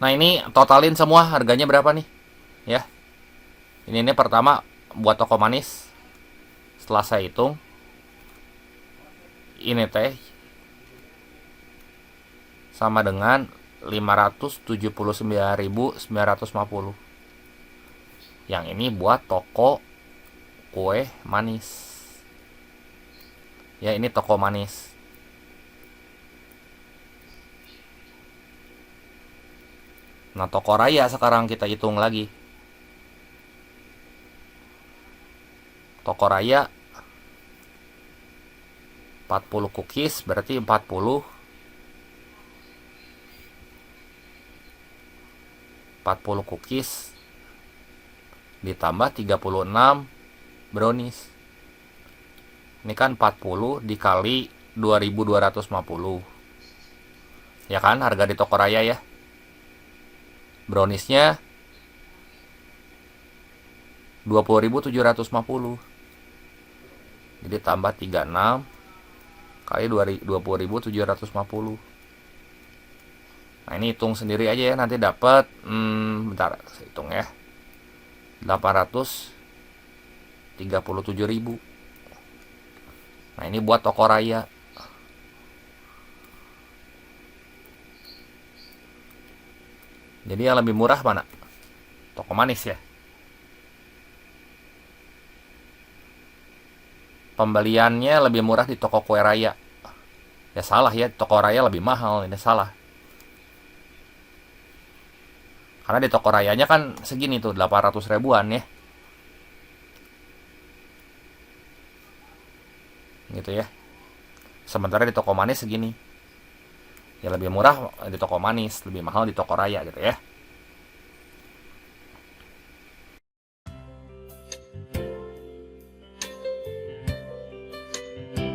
Nah ini totalin semua harganya berapa nih ya. Ini pertama buat toko manis. Setelah saya hitung, ini teh sama dengan 579.950. Yang ini buat toko kue manis. Ya ini toko manis. Nah toko raya sekarang kita hitung lagi. Toko raya 40 cookies berarti 40 cookies ditambah 36 brownies. Ini kan 40 dikali 2.250. Ya kan harga di toko raya ya. Browniesnya 20.750. Jadi tambah 36 kali 20.750. Nah ini hitung sendiri aja ya, nanti dapat bentar saya hitung ya, 837.000. Nah ini buat toko raya. Jadi yang lebih murah mana? Toko manis ya. Pembeliannya lebih murah di toko kue raya. Ya salah ya, toko raya lebih mahal, ini salah. Karena di toko rayanya kan segini tuh, 800 ribuan ya. Gitu ya. Sementara di toko manis segini. Ya lebih murah di toko manis, lebih mahal di toko raya gitu ya.